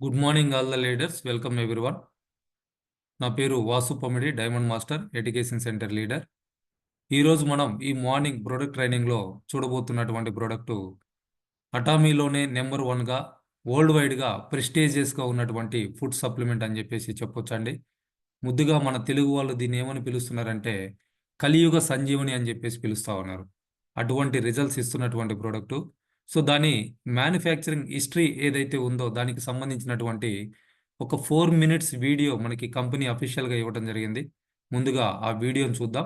Good morning all the leaders. Welcome everyone. నా పేరు Vasu Pamidi, diamond master education centre leader. ఈరోజు మనం ఈ మార్నింగ్ ప్రొడక్ట్ ట్రైనింగ్లో చూడబోతున్నటువంటి ప్రోడక్టు అటామీలోనే నెంబర్ వన్గా వరల్డ్ వైడ్గా ప్రెస్టీజియస్గా ఉన్నటువంటి ఫుడ్ సప్లిమెంట్ అని చెప్పేసి చెప్పొచ్చండి. ముద్దుగా మన తెలుగు వాళ్ళు దీన్ని ఏమని పిలుస్తున్నారంటే కలియుగ సంజీవని అని చెప్పేసి పిలుస్తూ ఉన్నారు. అటువంటి రిజల్ట్స్ ఇస్తున్నటువంటి ప్రోడక్టు. సో దాని మ్యానుఫ్యాక్చరింగ్ హిస్టరీ ఏదైతే ఉందో దానికి సంబంధించినటువంటి ఒక 4 minutes వీడియో మనకి కంపెనీ అఫీషియల్గా ఇవ్వడం జరిగింది. ముందుగా ఆ వీడియోని చూద్దాం.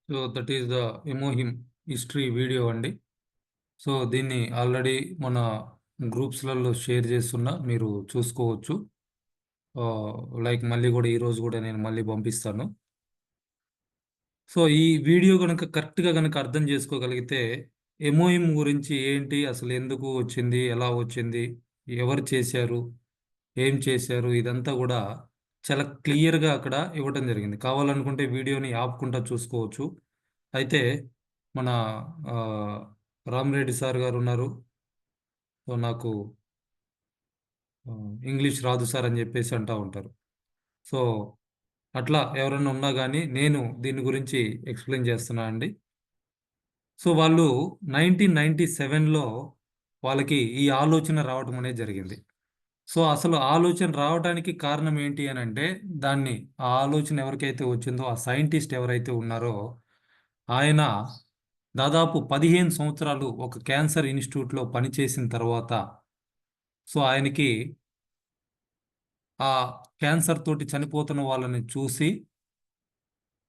So that is the HemoHIM history video అండి. సో దీన్ని ఆల్రెడీ మన గ్రూప్స్లలో షేర్ చేస్తున్నా, మీరు చూసుకోవచ్చు. లైక్ మళ్ళీ కూడా ఈరోజు కూడా నేను మళ్ళీ పంపిస్తాను. సో ఈ వీడియో కనుక కరెక్ట్గా కనుక అర్థం చేసుకోగలిగితే ఎంఓఎం గురించి ఏంటి, అసలు ఎందుకు వచ్చింది, ఎలా వచ్చింది, ఎవరు చేశారు, ఏం చేశారు, ఇదంతా కూడా చాలా క్లియర్గా అక్కడ ఇవ్వటం జరిగింది. కావాలనుకుంటే వీడియోని ఆపుకుంటా చూసుకోవచ్చు. అయితే మన ఆ, రామరెడ్డి సార్ గారు ఉన్నారు. సో నాకు ఆ, ఇంగ్లీష్ రాదు సార్ అని చెప్పేసి అంటూ ఉంటారు. సో అట్లా ఎవరైనా ఉన్నా కానీ నేను దీని గురించి ఎక్స్ప్లెయిన్ చేస్తున్నా అండి. సో వాళ్ళు 1997లో వాళ్ళకి ఈ ఆలోచన రావటం అనేది జరిగింది. సో అసలు ఆలోచన రావడానికి కారణం ఏంటి అని అంటే, దాన్ని ఆ ఆలోచన ఎవరికైతే వచ్చిందో ఆ సైంటిస్ట్ ఎవరైతే ఉన్నారో ఆయన దాదాపు 15 సంవత్సరాలు ఒక క్యాన్సర్ ఇన్స్టిట్యూట్లో పనిచేసిన తర్వాత, సో ఆయనకి ఆ క్యాన్సర్ తోటి చనిపోతున్న వాళ్ళని చూసి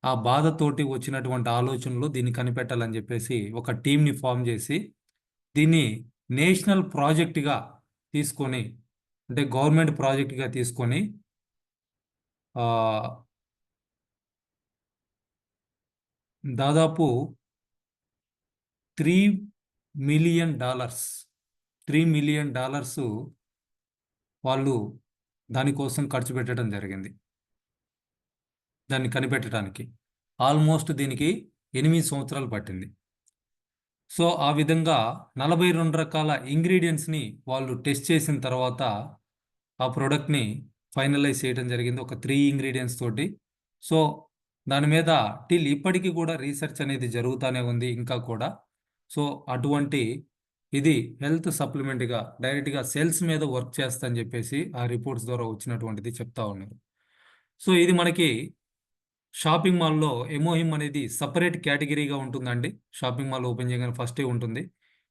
ఆ బాధతోటి వచ్చినటువంటి ఆలోచనలు దీన్ని కనిపెట్టాలని చెప్పేసి ఒక టీంని ఫామ్ చేసి దీన్ని నేషనల్ ప్రాజెక్ట్గా తీసుకొని, అంటే గవర్నమెంట్ ప్రాజెక్ట్గా తీసుకొని ఆ, దాదాపు $3 మిలియన్, $3 మిలియన్ వాళ్ళు దానికోసం ఖర్చు పెట్టడం జరిగింది, దాన్ని కనిపెట్టడానికి. ఆల్మోస్ట్ దీనికి 8 సంవత్సరాలు పట్టింది. సో ఆ విధంగా 42 రకాల ఇంగ్రీడియంట్స్ని వాళ్ళు టెస్ట్ చేసిన తర్వాత ఆ ప్రోడక్ట్ని ఫైనలైజ్ చేయడం జరిగింది ఒక 3 ఇంగ్రీడియంట్స్ తోటి. సో దాని మీద ఇప్పటికీ కూడా రీసెర్చ్ అనేది జరుగుతూనే ఉంది ఇంకా కూడా. సో అటువంటి ఇది హెల్త్ సప్లిమెంట్గా డైరెక్ట్గా సెల్స్ మీద వర్క్ చేస్తా అని చెప్పేసి ఆ రిపోర్ట్స్ ద్వారా వచ్చినటువంటిది చెప్తా ఉన్నారు. సో ఇది మనకి షాపింగ్ మాల్లో ఎమోహిమ్ అనేది సపరేట్ కేటగిరీగా ఉంటుందండి. షాపింగ్ మాల్ ఓపెన్ చేయగానే ఫస్టే ఉంటుంది.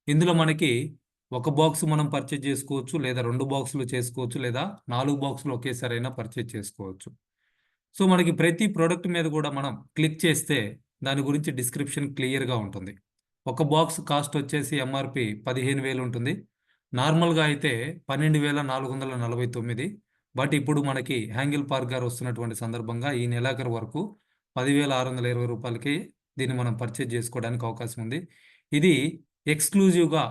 ఇందులో మనకి ఒక బాక్స్ మనం పర్చేజ్ చేసుకోవచ్చు, లేదా 2 బాక్సులు చేసుకోవచ్చు, లేదా 4 బాక్సులు ఒకేసారి అయినా పర్చేజ్ చేసుకోవచ్చు. సో మనకి ప్రతి ప్రోడక్ట్ మీద కూడా మనం క్లిక్ చేస్తే దాని గురించి డిస్క్రిప్షన్ క్లియర్గా ఉంటుంది. ఒక బాక్స్ కాస్ట్ వచ్చేసి ఎంఆర్పి 15,000 ఉంటుంది. నార్మల్గా అయితే 12,449. బట్ ఇప్పుడు మనకి హ్యాంగిల్ పార్క్ గారు వస్తున్నటువంటి సందర్భంగా ఈ నెలాఖరు వరకు 10,620 రూపాయలకి దీన్ని మనం పర్చేజ్ చేసుకోవడానికి అవకాశం ఉంది. ఇది ఎక్స్క్లూజివ్గా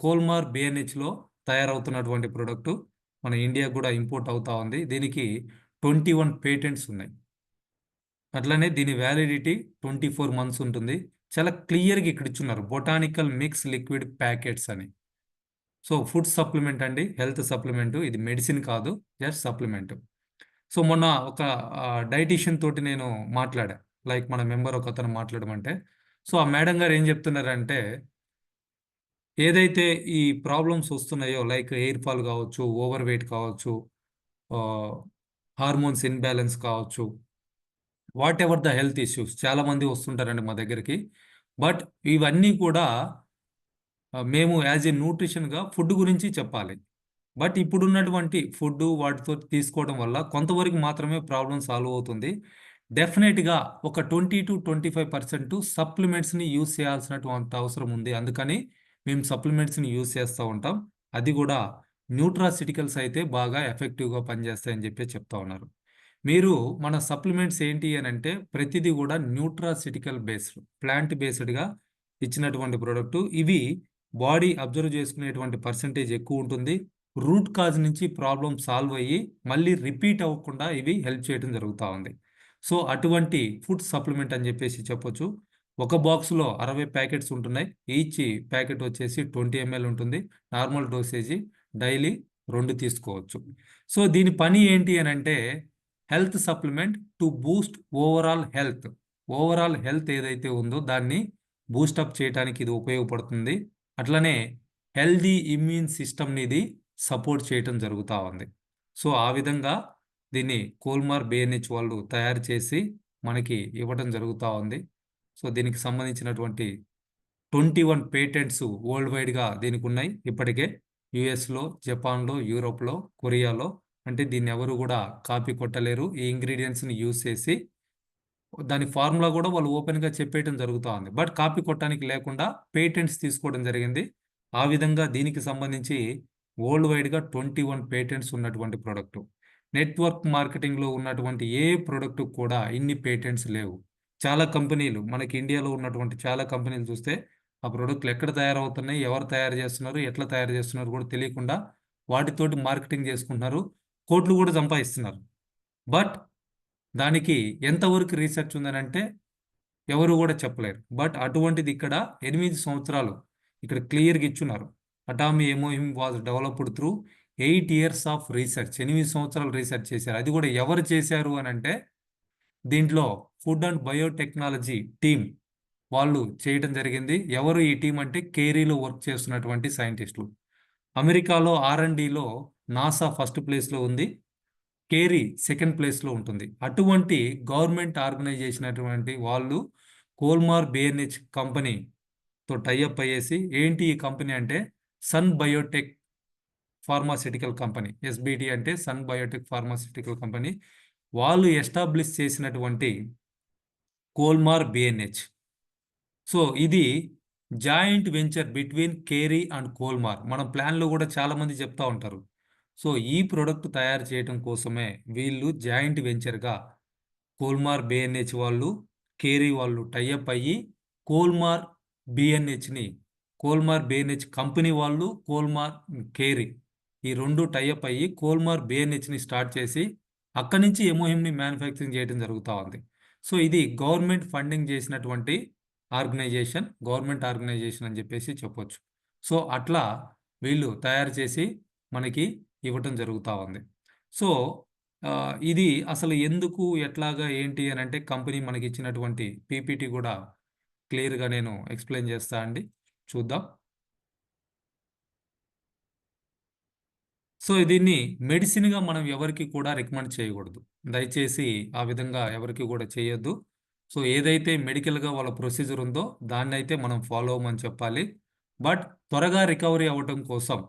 కోల్మార్ బిఎన్హెచ్లో తయారవుతున్నటువంటి ప్రోడక్టు మన ఇండియా కూడా ఇంపోర్ట్ అవుతా ఉంది. దీనికి 21 పేటెంట్స్ ఉన్నాయి. అట్లనే దీని వ్యాలిడిటీ 24 మంత్స్ ఉంటుంది. చాలా క్లియర్గా ఇక్కడ ఇచ్చున్నారు, బొటానికల్ మిక్స్ లిక్విడ్ ప్యాకెట్స్ అని. సో ఫుడ్ సప్లిమెంట్ అండి, హెల్త్ సప్లిమెంట్, ఇది మెడిసిన్ కాదు, జస్ట్ సప్లిమెంట్. సో మొన్న ఒక డైటీషియన్ తోటి నేను మాట్లాడా, లైక్ మన మెంబర్ ఒక అతను మాట్లాడమంటే, సో ఆ మేడం గారు ఏం చెప్తున్నారంటే, ఏదైతే ఈ ప్రాబ్లమ్స్ వస్తున్నాయో లైక్ ఎయిర్ ఫాల్ కావచ్చు, ఓవర్ వెయిట్ కావచ్చు, హార్మోన్స్ ఇన్బ్యాలెన్స్ కావచ్చు, what ever the health issues చాలా మంది వస్తుంటారండి మా దగ్గరికి. బట్ ఇవన్నీ కూడా మేము యాజ్ ఏ న్యూట్రిషన్గా ఫుడ్ గురించి చెప్పాలి. బట్ ఇప్పుడున్నటువంటి ఫుడ్ వాటితో తీసుకోవడం వల్ల కొంతవరకు మాత్రమే ప్రాబ్లం సాల్వ్ అవుతుంది. డెఫినెట్గా ఒక 20-25% సప్లిమెంట్స్ని యూజ్ చేయాల్సినటువంటి అవసరం ఉంది. అందుకని మేము సప్లిమెంట్స్ని యూజ్ చేస్తూ ఉంటాం. అది కూడా న్యూట్రాసిటికల్స్ అయితే బాగా ఎఫెక్టివ్గా పనిచేస్తాయని చెప్పి చెప్తా ఉన్నారు. మీరు మన సప్లిమెంట్స్ ఏంటి అని అంటే ప్రతిదీ కూడా న్యూట్రాసిటికల్ బేస్డ్, ప్లాంట్ బేస్డ్గా ఇచ్చినటువంటి ప్రోడక్ట్. ఇవి బాడీ అబ్జర్వ్ చేసుకునేటువంటి పర్సంటేజ్ ఎక్కువ ఉంటుంది. రూట్ కాజ్ నుంచి ప్రాబ్లం సాల్వ్ అయ్యి మళ్ళీ రిపీట్ అవ్వకుండా ఇవి హెల్ప్ చేయడం జరుగుతూ ఉంది. సో అటువంటి ఫుడ్ సప్లిమెంట్ అని చెప్పేసి చెప్పొచ్చు. ఒక బాక్స్లో 60 ప్యాకెట్స్ ఉంటున్నాయి. ఈచ్ ప్యాకెట్ వచ్చేసి 20 ml ఉంటుంది. నార్మల్ డోసేజీ డైలీ 2 తీసుకోవచ్చు. సో దీని పని ఏంటి అని అంటే health supplement to Boost overall health. Overall health ఏదైతే ఉందో దాన్ని బూస్టప్ చేయడానికి ఇది ఉపయోగపడుతుంది. అట్లనే హెల్దీ ఇమ్యూన్ సిస్టమ్ని ఇది సపోర్ట్ చేయటం జరుగుతూ ఉంది. సో ఆ విధంగా దీన్ని కోల్మార్ బిఎన్హెచ్ వాళ్ళు తయారు చేసి మనకి ఇవ్వడం జరుగుతూ ఉంది. సో దీనికి సంబంధించినటువంటి 21 పేటెంట్స్ వరల్డ్ వైడ్గా దీనికి ఉన్నాయి ఇప్పటికే. యుఎస్లో, జపాన్లో, యూరోప్లో, కొరియాలో. అంటే దీన్ని ఎవరు కూడా కాపీ కొట్టలేరు. ఈ ఇంగ్రీడియంట్స్ని యూజ్ చేసి దాని ఫార్ములా కూడా వాళ్ళు ఓపెన్గా చెప్పేయటం జరుగుతూ ఉంది. బట్ కాపీ కొట్టడానికి లేకుండా పేటెంట్స్ తీసుకోవడం జరిగింది. ఆ విధంగా దీనికి సంబంధించి వరల్డ్ వైడ్గా 21 పేటెంట్స్ ఉన్నటువంటి ప్రోడక్ట్. నెట్వర్క్ మార్కెటింగ్లో ఉన్నటువంటి ఏ ప్రొడక్ట్ కూడా ఇన్ని పేటెంట్స్ లేవు. చాలా కంపెనీలు మనకి ఇండియాలో ఉన్నటువంటి చాలా కంపెనీలు చూస్తే ఆ ప్రొడక్ట్లు ఎక్కడ తయారవుతున్నాయి, ఎవరు తయారు చేస్తున్నారు, ఎట్లా తయారు చేస్తున్నారు కూడా తెలియకుండా వాటితోటి మార్కెటింగ్ చేసుకుంటున్నారు, కోట్లు కూడా సంపాదిస్తున్నారు. బట్ దానికి ఎంతవరకు రీసెర్చ్ ఉందనంటే ఎవరు కూడా చెప్పలేరు. బట్ అటువంటిది ఇక్కడ 8 సంవత్సరాలు ఇక్కడ క్లియర్గా ఇచ్చున్నారు. Atomy HemoHIM was developed through 8 years of research. 8 సంవత్సరాలు రీసెర్చ్ చేశారు. అది కూడా ఎవరు చేశారు అని అంటే దీంట్లో ఫుడ్ అండ్ బయోటెక్నాలజీ టీమ్ వాళ్ళు చేయటం జరిగింది. ఎవరు ఈ టీం అంటే కేరీలో వర్క్ చేస్తున్నటువంటి సైంటిస్టులు. అమెరికాలో R&Dలో నాసా ఫస్ట్ ప్లేస్లో ఉంది, కేరీ సెకండ్ ప్లేస్లో ఉంటుంది. అటువంటి గవర్నమెంట్ ఆర్గనైజేషన్ అటువంటి వాళ్ళు కోల్మార్ బిఎన్హెచ్ కంపెనీతో టైఅప్ అయ్యేసి, ఏంటి ఈ కంపెనీ అంటే Sun Biotech pharmaceutical company, SBT అంటే సన్ బయోటెక్ ఫార్మాసిటికల్ కంపెనీ, వాళ్ళు ఎస్టాబ్లిష్ చేసినటువంటి కోల్మార్ బిఎన్హెచ్. సో ఇది joint venture between Kerry and Kolmar. మన ప్లాన్లో కూడా చాలామంది చెప్తా ఉంటారు. సో ఈ ప్రోడక్ట్ తయారు చేయడం కోసమే వీళ్ళు జాయింట్ వెంచర్గా కోల్మార్ బిఎన్హెచ్ వాళ్ళు, కేరీ వాళ్ళు టైఅప్ అయ్యి కోల్మార్ బిఎన్హెచ్ని, కోల్మార్ బిఎన్హెచ్ కంపెనీ వాళ్ళు, కోల్మార్ కేరీ ఈ రెండు టైఅప్ అయ్యి కోల్మార్ బిఎన్హెచ్ని స్టార్ట్ చేసి అక్కడి నుంచి ఎంఓఎంని మ్యానుఫ్యాక్చరింగ్ చేయడం జరుగుతూ ఉంది. సో ఇది గవర్నమెంట్ ఫండింగ్ చేసినటువంటి ఆర్గనైజేషన్, గవర్నమెంట్ ఆర్గనైజేషన్ అని చెప్పేసి చెప్పొచ్చు. సో అట్లా వీళ్ళు తయారు చేసి మనకి ఇవ్వటం జరుగుతూ ఉంది. సో ఇది అసలు ఎందుకు, ఎట్లాగా, ఏంటి అని అంటే కంపెనీ మనకి ఇచ్చినటువంటి పీపీటీ కూడా క్లియర్గా నేను ఎక్స్ప్లెయిన్ చేస్తా అండి, చూద్దాం. సో దీన్ని మెడిసిన్గా మనం ఎవరికి కూడా రికమెండ్ చేయకూడదు. దయచేసి ఆ విధంగా ఎవరికి కూడా చేయొద్దు. సో ఏదైతే మెడికల్గా వాళ్ళ ప్రొసీజర్ ఉందో దాన్ని అయితే మనం ఫాలో అవ్వమని చెప్పాలి. బట్ త్వరగా రికవరీ అవ్వటం కోసం,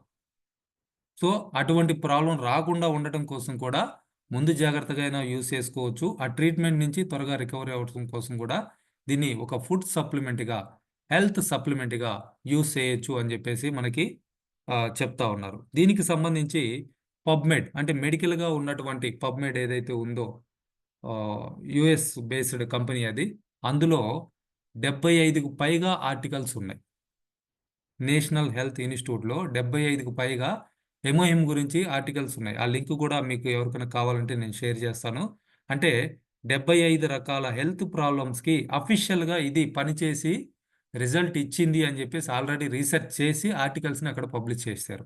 సో అటువంటి ప్రాబ్లం రాకుండా ఉండటం కోసం కూడా ముందు జాగ్రత్తగా అయినా యూస్ చేసుకోవచ్చు. ఆ ట్రీట్మెంట్ నుంచి త్వరగా రికవరీ అవ్వడం కోసం కూడా దీన్ని ఒక ఫుడ్ సప్లిమెంట్గా, హెల్త్ సప్లిమెంట్గా యూస్ చేయొచ్చు అని చెప్పేసి మనకి చెప్తా ఉన్నారు. దీనికి సంబంధించి పబ్మెడ్ అంటే మెడికల్గా ఉన్నటువంటి పబ్మెడ్ ఏదైతే ఉందో యుఎస్ బేస్డ్ కంపెనీ అది, అందులో 75కు పైగా ఆర్టికల్స్ ఉన్నాయి. నేషనల్ హెల్త్ ఇన్స్టిట్యూట్లో 75కు పైగా ఎంఓఎం గురించి ఆర్టికల్స్ ఉన్నాయి. ఆ లింక్ కూడా మీకు ఎవరికైనా కావాలంటే నేను షేర్ చేస్తాను. అంటే 75 రకాల హెల్త్ ప్రాబ్లమ్స్కి అఫీషియల్గా ఇది పనిచేసి రిజల్ట్ ఇచ్చింది అని చెప్పేసి ఆల్రెడీ రీసెర్చ్ చేసి ఆర్టికల్స్ని అక్కడ పబ్లిష్ చేశారు.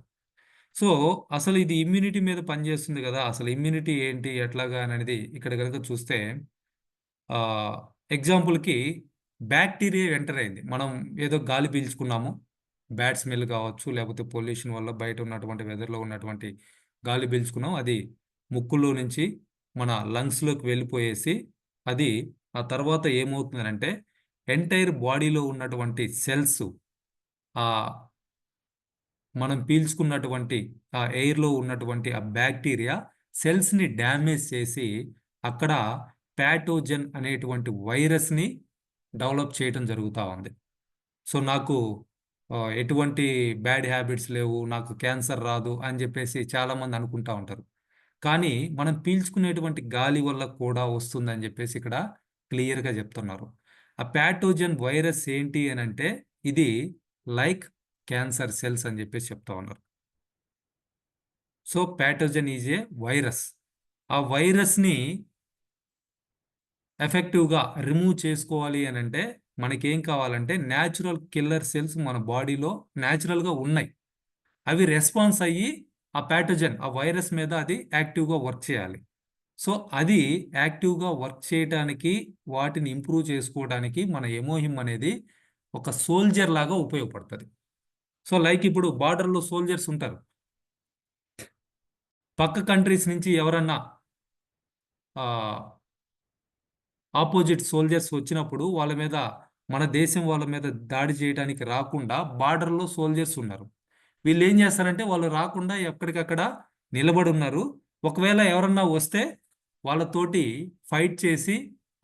సో అసలు ఇది ఇమ్యూనిటీ మీద పనిచేస్తుంది కదా, అసలు ఇమ్యూనిటీ ఏంటి, ఎట్లాగా అనేది ఇక్కడ కనుక చూస్తే ఎగ్జాంపుల్కి బ్యాక్టీరియా ఎంటర్ అయింది. మనం ఏదో గాలి పీల్చుకున్నాము, బ్యాడ్ స్మెల్ కావచ్చు, లేకపోతే పొల్యూషన్ వల్ల బయట ఉన్నటువంటి వెదర్లో ఉన్నటువంటి గాలి పీల్చుకున్నాం, అది ముక్కులో నుంచి మన లంగ్స్లోకి వెళ్ళిపోయేసి అది ఆ తర్వాత ఏమవుతుందంటే ఎంటైర్ బాడీలో ఉన్నటువంటి సెల్స్, ఆ మనం పీల్చుకున్నటువంటి ఆ ఎయిర్లో ఉన్నటువంటి ఆ బ్యాక్టీరియా సెల్స్ని డ్యామేజ్ చేసి అక్కడ ప్యాటోజన్ అనేటువంటి వైరస్ని డెవలప్ చేయడం జరుగుతూ ఉంది. సో నాకు ఎటువంటి బ్యాడ్ హ్యాబిట్స్ లేవు, నాకు క్యాన్సర్ రాదు అని చెప్పేసి చాలామంది అనుకుంటా ఉంటారు. కానీ మనం పీల్చుకునేటువంటి గాలి వల్ల కూడా వస్తుందని చెప్పేసి ఇక్కడ క్లియర్గా చెప్తున్నారు. ఆ ప్యాటోజన్ వైరస్ ఏంటి అని అంటే ఇది లైక్ క్యాన్సర్ సెల్స్ అని చెప్పేసి చెప్తా ఉన్నారు. So pathogen is a virus. ఆ వైరస్ని ఎఫెక్టివ్గా రిమూవ్ చేసుకోవాలి అని అంటే మనకేం కావాలంటే న్యాచురల్ కిల్లర్ సెల్స్ మన బాడీలో న్యాచురల్గా ఉన్నాయి. అవి రెస్పాన్స్ అయ్యి ఆ ప్యాటోజన్, ఆ వైరస్ మీద అది యాక్టివ్గా వర్క్ చేయాలి. సో అది యాక్టివ్గా వర్క్ చేయడానికి, వాటిని ఇంప్రూవ్ చేసుకోవడానికి మన ఎమోహిమ్ అనేది ఒక సోల్జర్ లాగా ఉపయోగపడుతుంది. సో లైక్ ఇప్పుడు బార్డర్లో సోల్జర్స్ ఉంటారు. పక్క కంట్రీస్ నుంచి ఎవరన్నా ఆపోజిట్ సోల్జర్స్ వచ్చినప్పుడు వాళ్ళ మీద, మన దేశం వాళ్ళ మీద దాడి చేయడానికి రాకుండా బార్డర్లో సోల్జర్స్ ఉన్నారు. వీళ్ళు ఏం చేస్తారంటే వాళ్ళు రాకుండా ఎక్కడికక్కడ నిలబడి ఉన్నారు. ఒకవేళ ఎవరన్నా వస్తే వాళ్ళతోటి ఫైట్ చేసి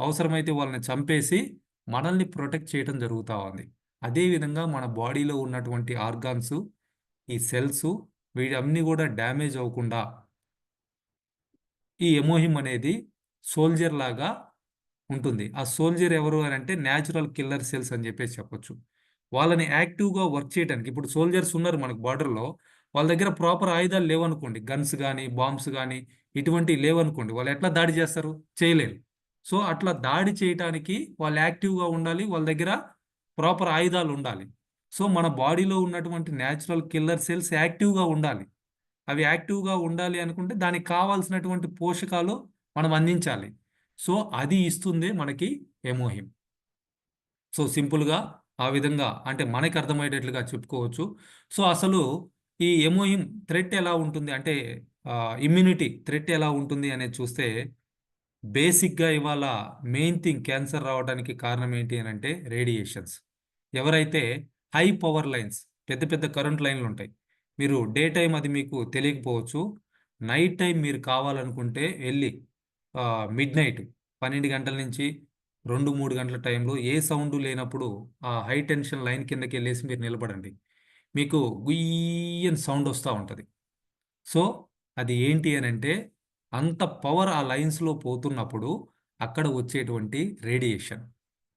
అవసరమైతే వాళ్ళని చంపేసి మనల్ని ప్రొటెక్ట్ చేయడం జరుగుతూ ఉంది. అదేవిధంగా మన బాడీలో ఉన్నటువంటి ఆర్గాన్స్, ఈ సెల్స్, వీటన్నీ కూడా డ్యామేజ్ అవ్వకుండా ఈ ఎమోహిమ్ అనేది సోల్జర్ లాగా ఉంటుంది. ఆ సోల్జర్ ఎవరు అని అంటే న్యాచురల్ కిల్లర్ సెల్స్ అని చెప్పేసి చెప్పొచ్చు. వాళ్ళని యాక్టివ్గా వర్క్ చేయడానికి ఇప్పుడు సోల్జర్స్ ఉన్నారు మనకు బార్డర్లో, వాళ్ళ దగ్గర ప్రాపర్ ఆయుధాలు లేవనుకోండి, గన్స్ కానీ బాంబ్స్ కానీ ఇటువంటివి లేవనుకోండి, వాళ్ళు ఎట్లా దాడి చేస్తారు? చేయలేరు. సో అట్లా దాడి చేయటానికి వాళ్ళు యాక్టివ్గా ఉండాలి, వాళ్ళ దగ్గర ప్రాపర్ ఆయుధాలు ఉండాలి. సో మన బాడీలో ఉన్నటువంటి న్యాచురల్ కిల్లర్ సెల్స్ యాక్టివ్గా ఉండాలి. అవి యాక్టివ్గా ఉండాలి అనుకుంటే దానికి కావాల్సినటువంటి పోషకాలు మనం అందించాలి. సో అది ఇస్తుంది మనకి ఎమోహిమ్. సో సింపుల్గా ఆ విధంగా అంటే మనకి అర్థమయ్యేటట్లుగా చెప్పుకోవచ్చు. సో అసలు ఈ ఎమోహిమ్ థ్రెట్ ఎలా ఉంటుంది అంటే ఇమ్యూనిటీ థ్రెట్ ఎలా ఉంటుంది అనేది చూస్తే బేసిక్గా ఇవాళ మెయిన్ థింగ్ క్యాన్సర్ రావడానికి కారణం ఏంటి అని అంటే రేడియేషన్స్. ఎవరైతే హై పవర్ లైన్స్, పెద్ద పెద్ద కరెంట్ లైన్లు ఉంటాయి, మీరు డే టైం అది మీకు తెలియకపోవచ్చు, నైట్ టైం మీరు కావాలనుకుంటే వెళ్ళి మిడ్ నైట్ 12 గంటల నుంచి 2-3 గంటల టైంలో ఏ సౌండ్ లేనప్పుడు ఆ హై టెన్షన్ లైన్ కిందకి వెళ్ళేసి మీరు నిలబడండి, మీకు గుయ్యని సౌండ్ వస్తూ ఉంటుంది. సో అది ఏంటి అని అంటే అంత పవర్ ఆ లైన్స్లో పోతున్నప్పుడు అక్కడ వచ్చేటువంటి రేడియేషన్,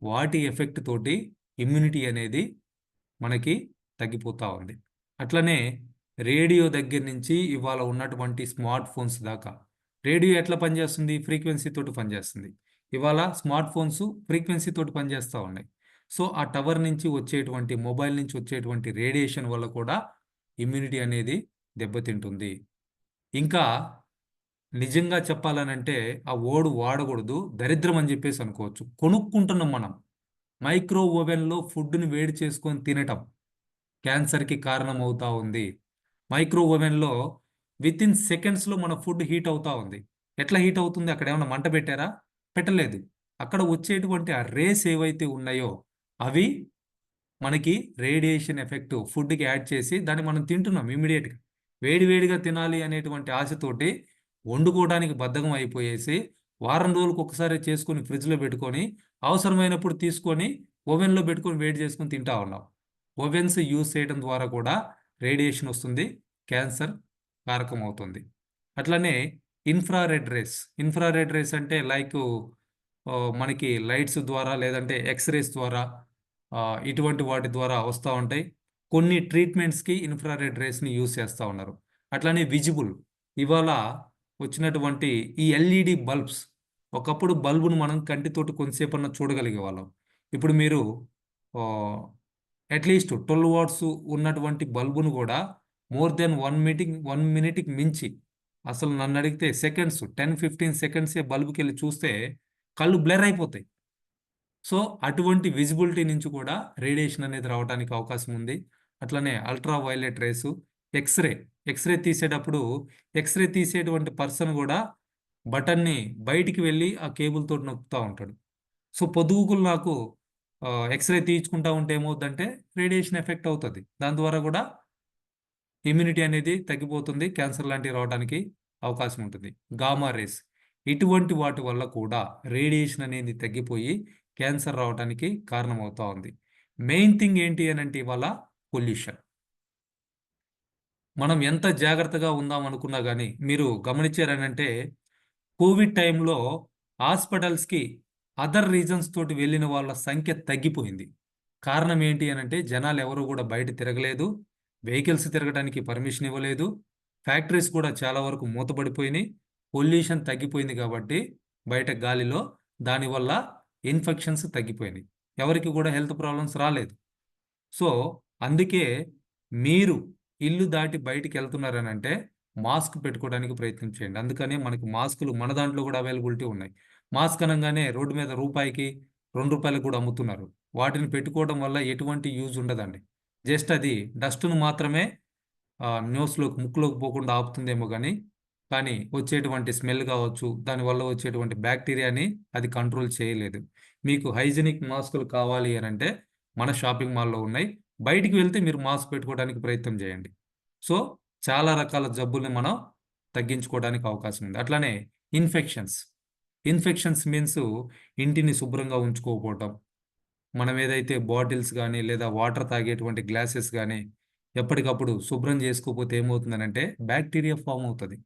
వాటి ఎఫెక్ట్ తోటి ఇమ్యూనిటీ అనేది మనకి తగ్గిపోతూ ఉంది. అట్లనే రేడియో దగ్గర నుంచి ఇవాళ ఉన్నటువంటి స్మార్ట్ ఫోన్స్ దాకా, రేడియో ఎట్లా పనిచేస్తుంది? ఫ్రీక్వెన్సీ తోటి పనిచేస్తుంది. ఇవాళ స్మార్ట్ ఫోన్స్ ఫ్రీక్వెన్సీ తోటి పనిచేస్తూ ఉన్నాయి. సో ఆ టవర్ నుంచి వచ్చేటువంటి మొబైల్ నుంచి వచ్చేటువంటి రేడియేషన్ వల్ల కూడా ఇమ్యూనిటీ అనేది దెబ్బతింటుంది. ఇంకా నిజంగా చెప్పాలనంటే ఆ ఓడు వాడకూడదు, దరిద్రం అని చెప్పేసి అనుకోవచ్చు. కొనుక్కుంటున్నాం మనం, మైక్రో ఓవెన్లో ఫుడ్ని వేడి చేసుకొని తినటం క్యాన్సర్కి కారణం అవుతా ఉంది. మైక్రో ఓవెన్లో విత్ ఇన్ సెకండ్స్లో మన ఫుడ్ హీట్ అవుతా ఉంది. ఎట్లా హీట్ అవుతుంది? అక్కడ ఏమైనా మంట పెట్టారా? పెట్టలేదు. అక్కడ వచ్చేటువంటి ఆ రేస్ ఏవైతే ఉన్నాయో అవి మనకి రేడియేషన్ ఎఫెక్ట్ ఫుడ్కి యాడ్ చేసి దాన్ని మనం తింటున్నాం ఇమీడియట్గా. వేడివేడిగా తినాలి అనేటువంటి ఆశతోటి వండుకోవడానికి బద్ధకం అయిపోయేసి వారం రోజులకు ఒకసారి చేసుకొని ఫ్రిడ్జ్లో పెట్టుకొని అవసరమైనప్పుడు తీసుకొని ఓవెన్లో పెట్టుకొని వేడి చేసుకొని తింటా ఉన్నాం. ఓవెన్స్ యూజ్ చేయడం ద్వారా కూడా రేడియేషన్ వస్తుంది, క్యాన్సర్ కారకం అవుతుంది. అట్లనే ఇన్ఫ్రారెడ్ రేస్. ఇన్ఫ్రారెడ్ రేస్ అంటే లైక్ మనకి లైట్స్ ద్వారా లేదంటే ఎక్స్రేస్ ద్వారా ఇటువంటి వాటి ద్వారా వస్తూ ఉంటాయి. కొన్ని ట్రీట్మెంట్స్కి ఇన్ఫ్రారెడ్ రేస్ని యూజ్ చేస్తూ ఉన్నారు. అట్లనే విజిబుల్, ఇవాళ వచ్చినటువంటి ఈ ఎల్ఈడి బల్బ్స్, ఒకప్పుడు బల్బును మనం కంటితోటి కొంతసేపన్నా చూడగలిగే వాళ్ళం. ఇప్పుడు మీరు అట్లీస్ట్ 12 వాట్స్ ఉన్నటువంటి బల్బును కూడా మోర్ దెన్ 1 మినిట్కి మించి, అసలు నన్ను అడిగితే సెకండ్స్ 10-15 సెకండ్సే బల్బుకి వెళ్ళి చూస్తే కళ్ళు బ్లర్ అయిపోతాయి. సో అటువంటి విజిబిలిటీ నుంచి కూడా రేడియేషన్ అనేది రావడానికి అవకాశం ఉంది. అట్లనే ultra violet rays, X-ray. X-ray తీసేటప్పుడు ఎక్స్రే తీసేటువంటి పర్సన్ కూడా బటన్ని బయటికి వెళ్ళి ఆ కేబుల్ తోటి నొక్కుతూ ఉంటాడు. సో పొద్దుగుకులు నాకు ఎక్స్రే తీయించుకుంటా ఉంటే ఏమవుతుందంటే రేడియేషన్ ఎఫెక్ట్ అవుతుంది. దాని ద్వారా కూడా ఇమ్యూనిటీ అనేది తగ్గిపోతుంది, క్యాన్సర్ లాంటివి రావడానికి అవకాశం ఉంటుంది. గామా రేస్, ఇటువంటి వాటి వల్ల కూడా రేడియేషన్ అనేది తగ్గిపోయి క్యాన్సర్ రావడానికి కారణమవుతా ఉంది. మెయిన్ థింగ్ ఏంటి అని అంటే ఇవాళ పొల్యూషన్. మనం ఎంత జాగ్రత్తగా ఉందాం అనుకున్నా కానీ మీరు గమనించారనంటే కోవిడ్ టైంలో హాస్పిటల్స్కి అదర్ రీజన్స్ తోటి వెళ్ళిన వాళ్ళ సంఖ్య తగ్గిపోయింది. కారణం ఏంటి అని అంటే జనాలు ఎవరు కూడా బయట తిరగలేదు, వెహికల్స్ తిరగడానికి పర్మిషన్ ఇవ్వలేదు, ఫ్యాక్టరీస్ కూడా చాలా వరకు మూతపడిపోయినాయి, పొల్యూషన్ తగ్గిపోయింది కాబట్టి బయట గాలిలో, దానివల్ల ఇన్ఫెక్షన్స్ తగ్గిపోయినాయి, ఎవరికి కూడా హెల్త్ ప్రాబ్లమ్స్ రాలేదు. సో అందుకే మీరు ఇల్లు దాటి బయటికి వెళ్తున్నారని అంటే మాస్క్ పెట్టుకోవడానికి ప్రయత్నం చేయండి. అందుకనే మనకి మాస్కులు మన దాంట్లో కూడా అవైలబిలిటీ ఉన్నాయి. మాస్క్ అనగానే రోడ్డు మీద రూపాయికి 2 రూపాయలకు కూడా అమ్ముతున్నారు. వాటిని పెట్టుకోవడం వల్ల ఎటువంటి యూజ్ ఉండదండి. జస్ట్ అది డస్ట్ను మాత్రమే నోస్లోకి ముక్కులోకి పోకుండా ఆపుతుందేమో కానీ వచ్చేటువంటి స్మెల్ కావచ్చు, దానివల్ల వచ్చేటువంటి బ్యాక్టీరియాని అది కంట్రోల్ చేయలేదు. మీకు హైజీనిక్ మాస్కులు కావాలి అని అంటే మన షాపింగ్ మాల్లో ఉన్నాయి. బయటికి వెళ్తే మీరు మాస్క్ పెట్టుకోవడానికి ప్రయత్నం చేయండి. సో చాలా రకాల జబ్బుల్ని మనం తగ్గించుకోవడానికి అవకాశం ఉంది. అట్లానే ఇన్ఫెక్షన్స్. ఇన్ఫెక్షన్స్ మీన్స్ ఇంటిని శుభ్రంగా ఉంచుకోకపోవటం, మనం ఏదైతే బాటిల్స్ కానీ లేదా వాటర్ తాగేటువంటి గ్లాసెస్ కానీ ఎప్పటికప్పుడు శుభ్రం చేసుకోకపోతే ఏమవుతుందనంటే బ్యాక్టీరియా ఫామ్ అవుతుంది.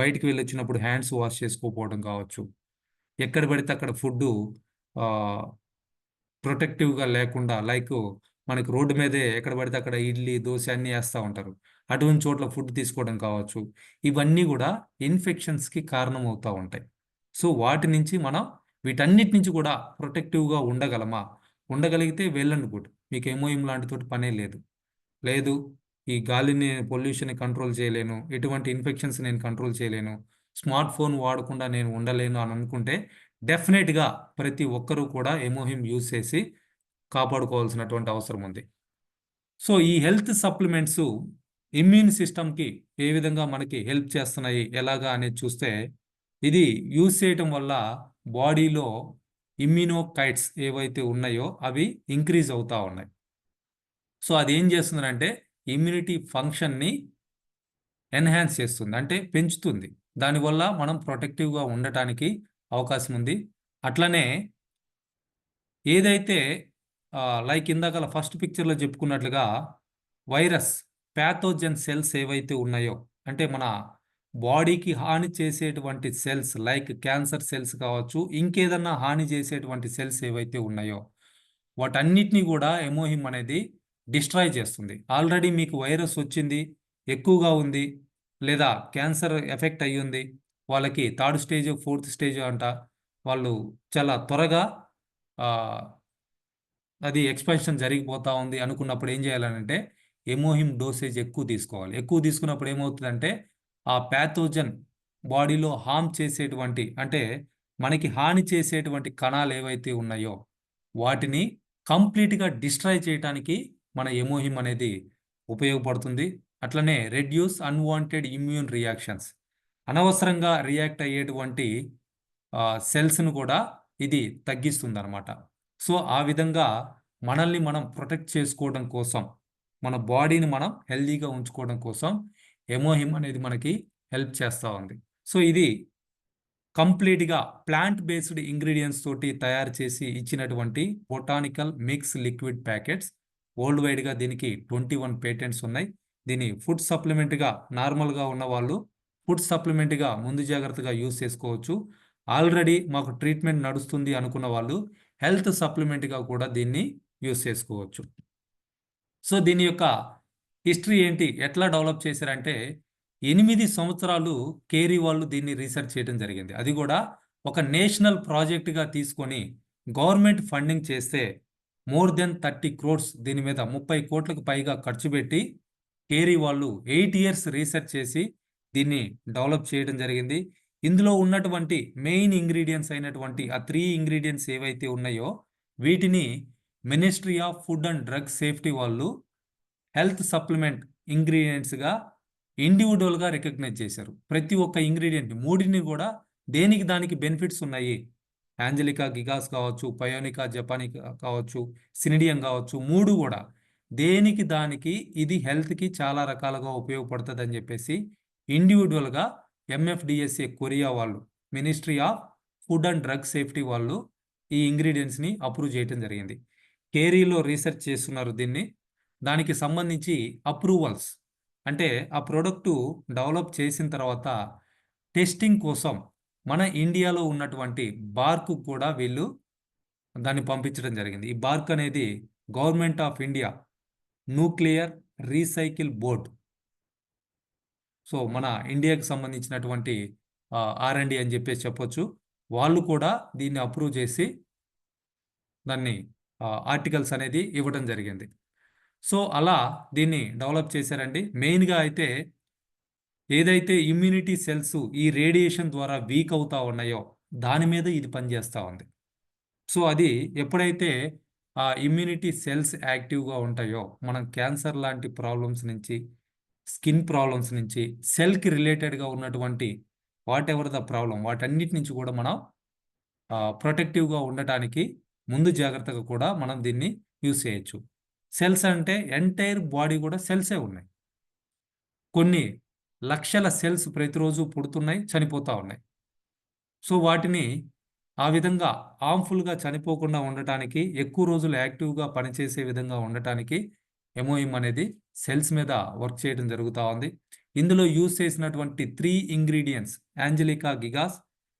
బయటికి వెళ్ళొచ్చినప్పుడు హ్యాండ్స్ వాష్ చేసుకోకపోవడం కావచ్చు, ఎక్కడ పడితే అక్కడ ఫుడ్ ప్రొటెక్టివ్గా లేకుండా, లైక్ మనకి రోడ్డు మీదే ఎక్కడ పడితే అక్కడ ఇడ్లీ దోశ అన్నీ వేస్తూ ఉంటారు, అటువంటి చోట్ల ఫుడ్ తీసుకోవడం కావచ్చు, ఇవన్నీ కూడా ఇన్ఫెక్షన్స్కి కారణం అవుతూ ఉంటాయి. సో వాటి నుంచి మనం వీటన్నిటి నుంచి కూడా ప్రొటెక్టివ్గా ఉండగలమా? ఉండగలిగితే వెల్ అండ్ గుడ్, మీకు ఎంఓఎం లాంటితోటి పనే లేదు. లేదు, ఈ గాలిని పొల్యూషన్ కంట్రోల్ చేయలేను, ఎటువంటి ఇన్ఫెక్షన్స్ నేను కంట్రోల్ చేయలేను, స్మార్ట్ ఫోన్ వాడకుండా నేను ఉండలేను అని అనుకుంటే డెఫినెట్గా ప్రతి ఒక్కరూ కూడా ఎమోహిమ్ యూజ్ చేసి కాపాడుకోవాల్సినటువంటి అవసరం ఉంది. సో ఈ హెల్త్ సప్లిమెంట్స్ ఇమ్యూన్ సిస్టమ్కి ఏ విధంగా మనకి హెల్ప్ చేస్తున్నాయి ఎలాగా అనేది చూస్తే, ఇది యూజ్ చేయటం వల్ల బాడీలో ఇమ్యూనోకైట్స్ ఏవైతే ఉన్నాయో అవి ఇంక్రీజ్ అవుతూ ఉన్నాయి. సో అది ఏం చేస్తుందంటే ఇమ్యూనిటీ ఫంక్షన్ని ఎన్హాన్స్ చేస్తుంది, అంటే పెంచుతుంది. దానివల్ల మనం ప్రొటెక్టివ్గా ఉండటానికి అవకాశం ఉంది. అట్లనే ఏదైతే లైక్ ఇందాక ఫస్ట్ పిక్చర్లో చెప్పుకున్నట్లుగా వైరస్ ప్యాథోజన్ సెల్స్ ఏవైతే ఉన్నాయో, అంటే మన బాడీకి హాని చేసేటువంటి సెల్స్ లైక్ క్యాన్సర్ సెల్స్ కావచ్చు, ఇంకేదన్నా హాని చేసేటువంటి సెల్స్ ఏవైతే ఉన్నాయో వాటన్నిటినీ కూడా ఎమోహిమ్ అనేది డిస్ట్రాయ్ చేస్తుంది. ఆల్రెడీ మీకు వైరస్ వచ్చింది, ఎక్కువగా ఉంది, లేదా క్యాన్సర్ ఎఫెక్ట్ అయ్యింది, వాళ్ళకి థర్డ్ స్టేజ్ ఫోర్త్ స్టేజ్ అంట, వాళ్ళు చాలా త్వరగా అది ఎక్స్పాన్షన్ జరిగిపోతూ ఉంది అనుకున్నప్పుడు ఏం చేయాలనంటే ఎమోహిమ్ డోసేజ్ ఎక్కువ తీసుకోవాలి. ఎక్కువ తీసుకున్నప్పుడు ఏమవుతుందంటే ఆ ప్యాథోజన్ బాడీలో హార్మ్ చేసేటువంటి, అంటే మనకి హాని చేసేటువంటి కణాలు ఏవైతే ఉన్నాయో వాటిని కంప్లీట్గా డిస్ట్రాయ్ చేయడానికి మన ఎమోహిమ్ అనేది ఉపయోగపడుతుంది. అట్లనే రెడ్యూస్ అన్వాంటెడ్ ఇమ్యూన్ రియాక్షన్స్, అనవసరంగా రియాక్ట్ అయ్యేటువంటి సెల్స్ను కూడా ఇది తగ్గిస్తుంది అనమాట. సో ఆ విధంగా మనల్ని మనం ప్రొటెక్ట్ చేసుకోవడం కోసం, మన బాడీని మనం హెల్దీగా ఉంచుకోవడం కోసం ఎమోహిమ్ అనేది మనకి హెల్ప్ చేస్తూ ఉంది. సో ఇది కంప్లీట్గా ప్లాంట్ బేస్డ్ ఇంగ్రీడియంట్స్ తోటి తయారు చేసి ఇచ్చినటువంటి botanical mix liquid packets. World వైడ్గా దీనికి 21 పేటెంట్స్ ఉన్నాయి. దీన్ని ఫుడ్ సప్లిమెంట్గా నార్మల్గా ఉన్న వాళ్ళు ఫుడ్ సప్లిమెంట్గా ముందు జాగ్రత్తగా యూజ్ చేసుకోవచ్చు. ఆల్రెడీ మాకు ట్రీట్మెంట్ నడుస్తుంది అనుకున్న వాళ్ళు హెల్త్ సప్లిమెంట్గా కూడా దీన్ని యూజ్ చేసుకోవచ్చు. సో దీని యొక్క హిస్టరీ ఏంటి, ఎట్లా డెవలప్ చేశారంటే 8 సంవత్సరాలు కేరీ వాళ్ళు దీన్ని రీసెర్చ్ చేయడం జరిగింది. అది కూడా ఒక నేషనల్ ప్రాజెక్టుగా తీసుకొని గవర్నమెంట్ ఫండింగ్ చేస్తే మోర్ దెన్ 30 crores, దీని మీద 30 కోట్లకు పైగా ఖర్చు పెట్టి కేరీ వాళ్ళు 8 years రీసెర్చ్ చేసి దీన్ని డెవలప్ చేయడం జరిగింది. ఇందులో ఉన్నటువంటి మెయిన్ ఇంగ్రీడియంట్స్ అయినటువంటి ఆ 3 ఇంగ్రీడియంట్స్ ఏవైతే ఉన్నాయో వీటిని ministry of food and drug safety వాళ్ళు హెల్త్ సప్లిమెంట్ ఇంగ్రీడియంట్స్గా ఇండివిజువల్గా రికగ్నైజ్ చేశారు. ప్రతి ఒక్క ఇంగ్రీడియంట్ మూడిని కూడా దేనికి దానికి బెనిఫిట్స్ ఉన్నాయి. యాంజలికా గిగాస్ కావచ్చు, పయోనికా జపానికా కావచ్చు, సినిడియం కావచ్చు, మూడు కూడా దేనికి దానికి ఇది హెల్త్కి చాలా రకాలుగా ఉపయోగపడుతుంది అని చెప్పేసి ఇండివిజువల్గా ఎంఎఫ్డిఎస్ఏ కొరియా వాళ్ళు, ministry of food and drug safety వాళ్ళు ఈ ఇంగ్రీడియంట్స్ని అప్రూవ్ చేయడం జరిగింది. కేరీలో రీసెర్చ్ చేస్తున్నారు దీన్ని. దానికి సంబంధించి అప్రూవల్స్, అంటే ఆ ప్రోడక్టు డెవలప్ చేసిన తర్వాత టెస్టింగ్ కోసం మన ఇండియాలో ఉన్నటువంటి బార్కు కూడా వీళ్ళు దాన్ని పంపించడం జరిగింది. ఈ బార్క్ అనేది government of India nuclear recycle board. So మన ఇండియాకి సంబంధించినటువంటి R&D అని చెప్పేసి చెప్పొచ్చు. వాళ్ళు కూడా దీన్ని అప్రూవ్ చేసి దాన్ని ఆర్టికల్స్ అనేది ఇవ్వడం జరిగింది. సో అలా దీన్ని డెవలప్ చేశారండి. మెయిన్గా అయితే ఏదైతే ఇమ్యూనిటీ సెల్స్ ఈ రేడియేషన్ ద్వారా వీక్ అవుతా ఉన్నాయో దాని మీద ఇది పనిచేస్తూ ఉంది. సో అది ఎప్పుడైతే ఆ ఇమ్యూనిటీ సెల్స్ యాక్టివ్గా ఉంటాయో మనం క్యాన్సర్ లాంటి ప్రాబ్లమ్స్ నుంచి, స్కిన్ ప్రాబ్లమ్స్ నుంచి, సెల్కి రిలేటెడ్గా ఉన్నటువంటి వాట్ ఎవర్ ద ప్రాబ్లం వాటన్నిటి నుంచి కూడా మనం ప్రొటెక్టివ్గా ఉండటానికి ముందు జాగ్రత్తగా కూడా మనం దీన్ని యూజ్ చేయొచ్చు. సెల్స్ అంటే ఎంటైర్ బాడీ కూడా సెల్సే ఉన్నాయి. కొన్ని లక్షల సెల్స్ ప్రతిరోజు పుడుతున్నాయి, చనిపోతూ ఉన్నాయి. సో వాటిని ఆ విధంగా హార్మ్ఫుల్గా చనిపోకుండా ఉండటానికి, ఎక్కువ రోజులు యాక్టివ్గా పనిచేసే విధంగా ఉండటానికి ఎంఓఎం అనేది సెల్స్ మీద వర్క్ చేయడం జరుగుతూ ఉంది. ఇందులో యూజ్ చేసినటువంటి 3 ఇంగ్రీడియంట్స్ యాంజెలికా గిగాస్,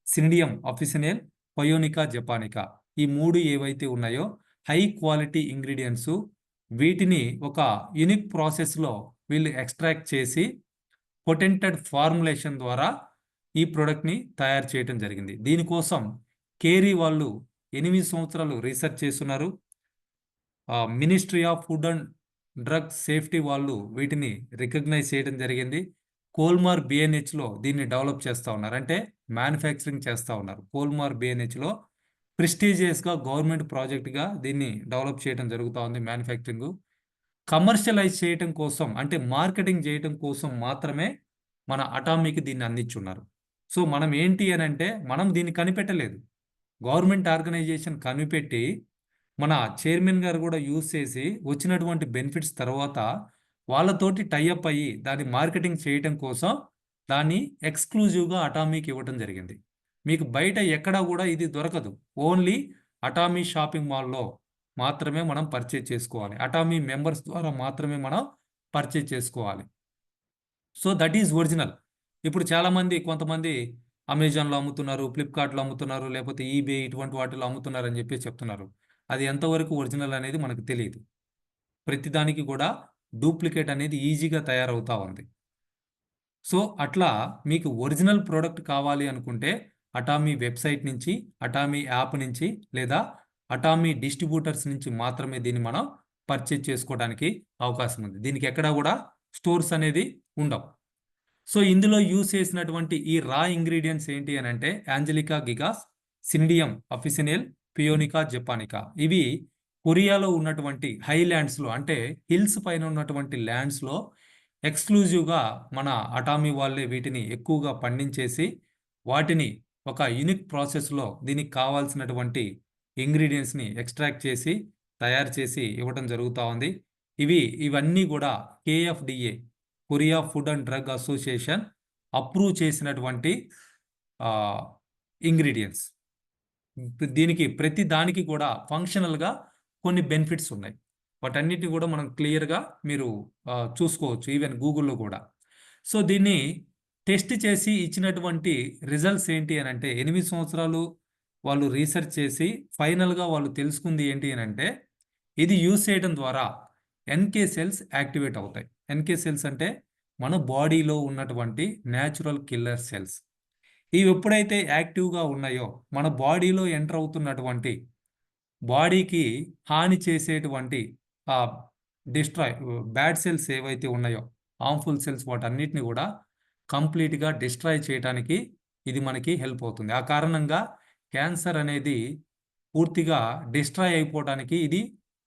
సినిడియం అఫిసినేల్, పయోనికా జపానికా, ఈ 3 ఏవైతే ఉన్నాయో హై క్వాలిటీ ఇంగ్రీడియంట్స్. వీటిని ఒక యూనిక్ ప్రాసెస్లో వీళ్ళు ఎక్స్ట్రాక్ట్ చేసి పొటెంటెడ్ ఫార్ములేషన్ ద్వారా ఈ ప్రోడక్ట్ని తయారు చేయడం జరిగింది. దీనికోసం కేరీ వాళ్ళు 8 సంవత్సరాలు రీసెర్చ్ చేస్తున్నారు. Ministry of food and drug safety వాళ్ళు వీటిని రికగ్నైజ్ చేయడం జరిగింది. కోల్మార్ బిఎన్హెచ్లో దీన్ని డెవలప్ చేస్తూ ఉన్నారు, అంటే మ్యానుఫ్యాక్చరింగ్ చేస్తూ ఉన్నారు. కోల్మార్ బిఎన్హెచ్లో ప్రెస్టీజియస్గా గవర్నమెంట్ ప్రాజెక్ట్గా దీన్ని డెవలప్ చేయడం జరుగుతూ ఉంది. మ్యానుఫ్యాక్చరింగ్ కమర్షియలైజ్ చేయడం కోసం, అంటే మార్కెటింగ్ చేయడం కోసం మాత్రమే మన అటామీకి దీన్ని అందించున్నారు. సో మనం ఏంటి అని అంటే, మనం దీన్ని కనిపెట్టలేదు, గవర్నమెంట్ ఆర్గనైజేషన్ కనిపెట్టి మన చైర్మన్ గారు కూడా యూజ్ చేసి వచ్చినటువంటి బెనిఫిట్స్ తర్వాత వాళ్ళతోటి టైఅప్ అయ్యి దాన్ని మార్కెటింగ్ చేయడం కోసం దాన్ని ఎక్స్క్లూజివ్గా అటామీకి ఇవ్వడం జరిగింది. మీకు బయట ఎక్కడా కూడా ఇది దొరకదు. ఓన్లీ అటామీ షాపింగ్ మాల్లో మాత్రమే మనం పర్చేజ్ చేసుకోవాలి. అటామీ మెంబర్స్ ద్వారా మాత్రమే మనం పర్చేజ్ చేసుకోవాలి. So that is original. ఇప్పుడు చాలామంది కొంతమంది అమెజాన్లో అమ్ముతున్నారు, ఫ్లిప్కార్ట్లో అమ్ముతున్నారు, లేకపోతే ఈబే ఇటువంటి వాటిలో అమ్ముతున్నారు అని చెప్పి చెప్తున్నారు. అది ఎంతవరకు ఒరిజినల్ అనేది మనకు తెలియదు. ప్రతిదానికి కూడా డూప్లికేట్ అనేది ఈజీగా తయారవుతూ ఉంది. సో అట్లా మీకు ఒరిజినల్ ప్రోడక్ట్ కావాలి అనుకుంటే అటామీ వెబ్సైట్ నుంచి, అటామీ యాప్ నుంచి, లేదా అటామీ డిస్ట్రిబ్యూటర్స్ నుంచి మాత్రమే దీన్ని మనం పర్చేజ్ చేసుకోవడానికి అవకాశం ఉంది. దీనికి ఎక్కడా కూడా స్టోర్స్ అనేది ఉండవు. సో ఇందులో యూజ్ చేసినటువంటి ఈ రా ఇంగ్రీడియంట్స్ ఏంటి అని అంటే యాంజెలికా గిగాస్, సినిడియం అఫిసినేల్, పియోనికా జపానికా. ఇవి కొరియాలో ఉన్నటువంటి హైల్యాండ్స్లో, అంటే హిల్స్ పైన ఉన్నటువంటి ల్యాండ్స్లో ఎక్స్క్లూజివ్గా మన అటామీ వాళ్ళే వీటిని ఎక్కువగా పండించేసి వాటిని ఒక యూనిక్ ప్రాసెస్లో దీనికి కావాల్సినటువంటి ఇంగ్రీడియంట్స్ని ఎక్స్ట్రాక్ట్ చేసి తయారు చేసి ఇవ్వడం జరుగుతూ ఉంది. ఇవన్నీ కూడా KFDA, Korea food and drug association approve చేసినటువంటి ఇంగ్రీడియంట్స్. దీనికి ప్రతి దానికి కూడా ఫంక్షనల్గా కొన్ని బెనిఫిట్స్ ఉన్నాయి. వాటన్నిటిని కూడా మనం క్లియర్గా మీరు చూసుకోవచ్చు, ఈవెన్ గూగుల్లో కూడా. సో దీన్ని టెస్ట్ చేసి ఇచ్చినటువంటి రిజల్ట్స్ ఏంటి అని అంటే 8 సంవత్సరాలు వాళ్ళు రీసెర్చ్ చేసి ఫైనల్గా వాళ్ళు తెలుసుకుంది ఏంటి అని అంటే, ఇది యూజ్ చేయడం ద్వారా ఎన్కే సెల్స్ యాక్టివేట్ అవుతాయి. ఎన్కే సెల్స్ అంటే మన బాడీలో ఉన్నటువంటి న్యాచురల్ కిల్లర్ సెల్స్. ఇవి ఎప్పుడైతే యాక్టివ్గా ఉన్నాయో మన బాడీలో ఎంటర్ అవుతున్నటువంటి బాడీకి హాని చేసేటువంటి డిస్ట్రాయ్ బ్యాడ్ సెల్స్ ఏవైతే ఉన్నాయో, హార్మ్ఫుల్ సెల్స్, వాటన్నిటిని కూడా కంప్లీట్గా డిస్ట్రాయ్ చేయడానికి ఇది మనకి హెల్ప్ అవుతుంది. ఆ కారణంగా క్యాన్సర్ అనేది పూర్తిగా డిస్ట్రాయ్ అయిపోవడానికి ఇది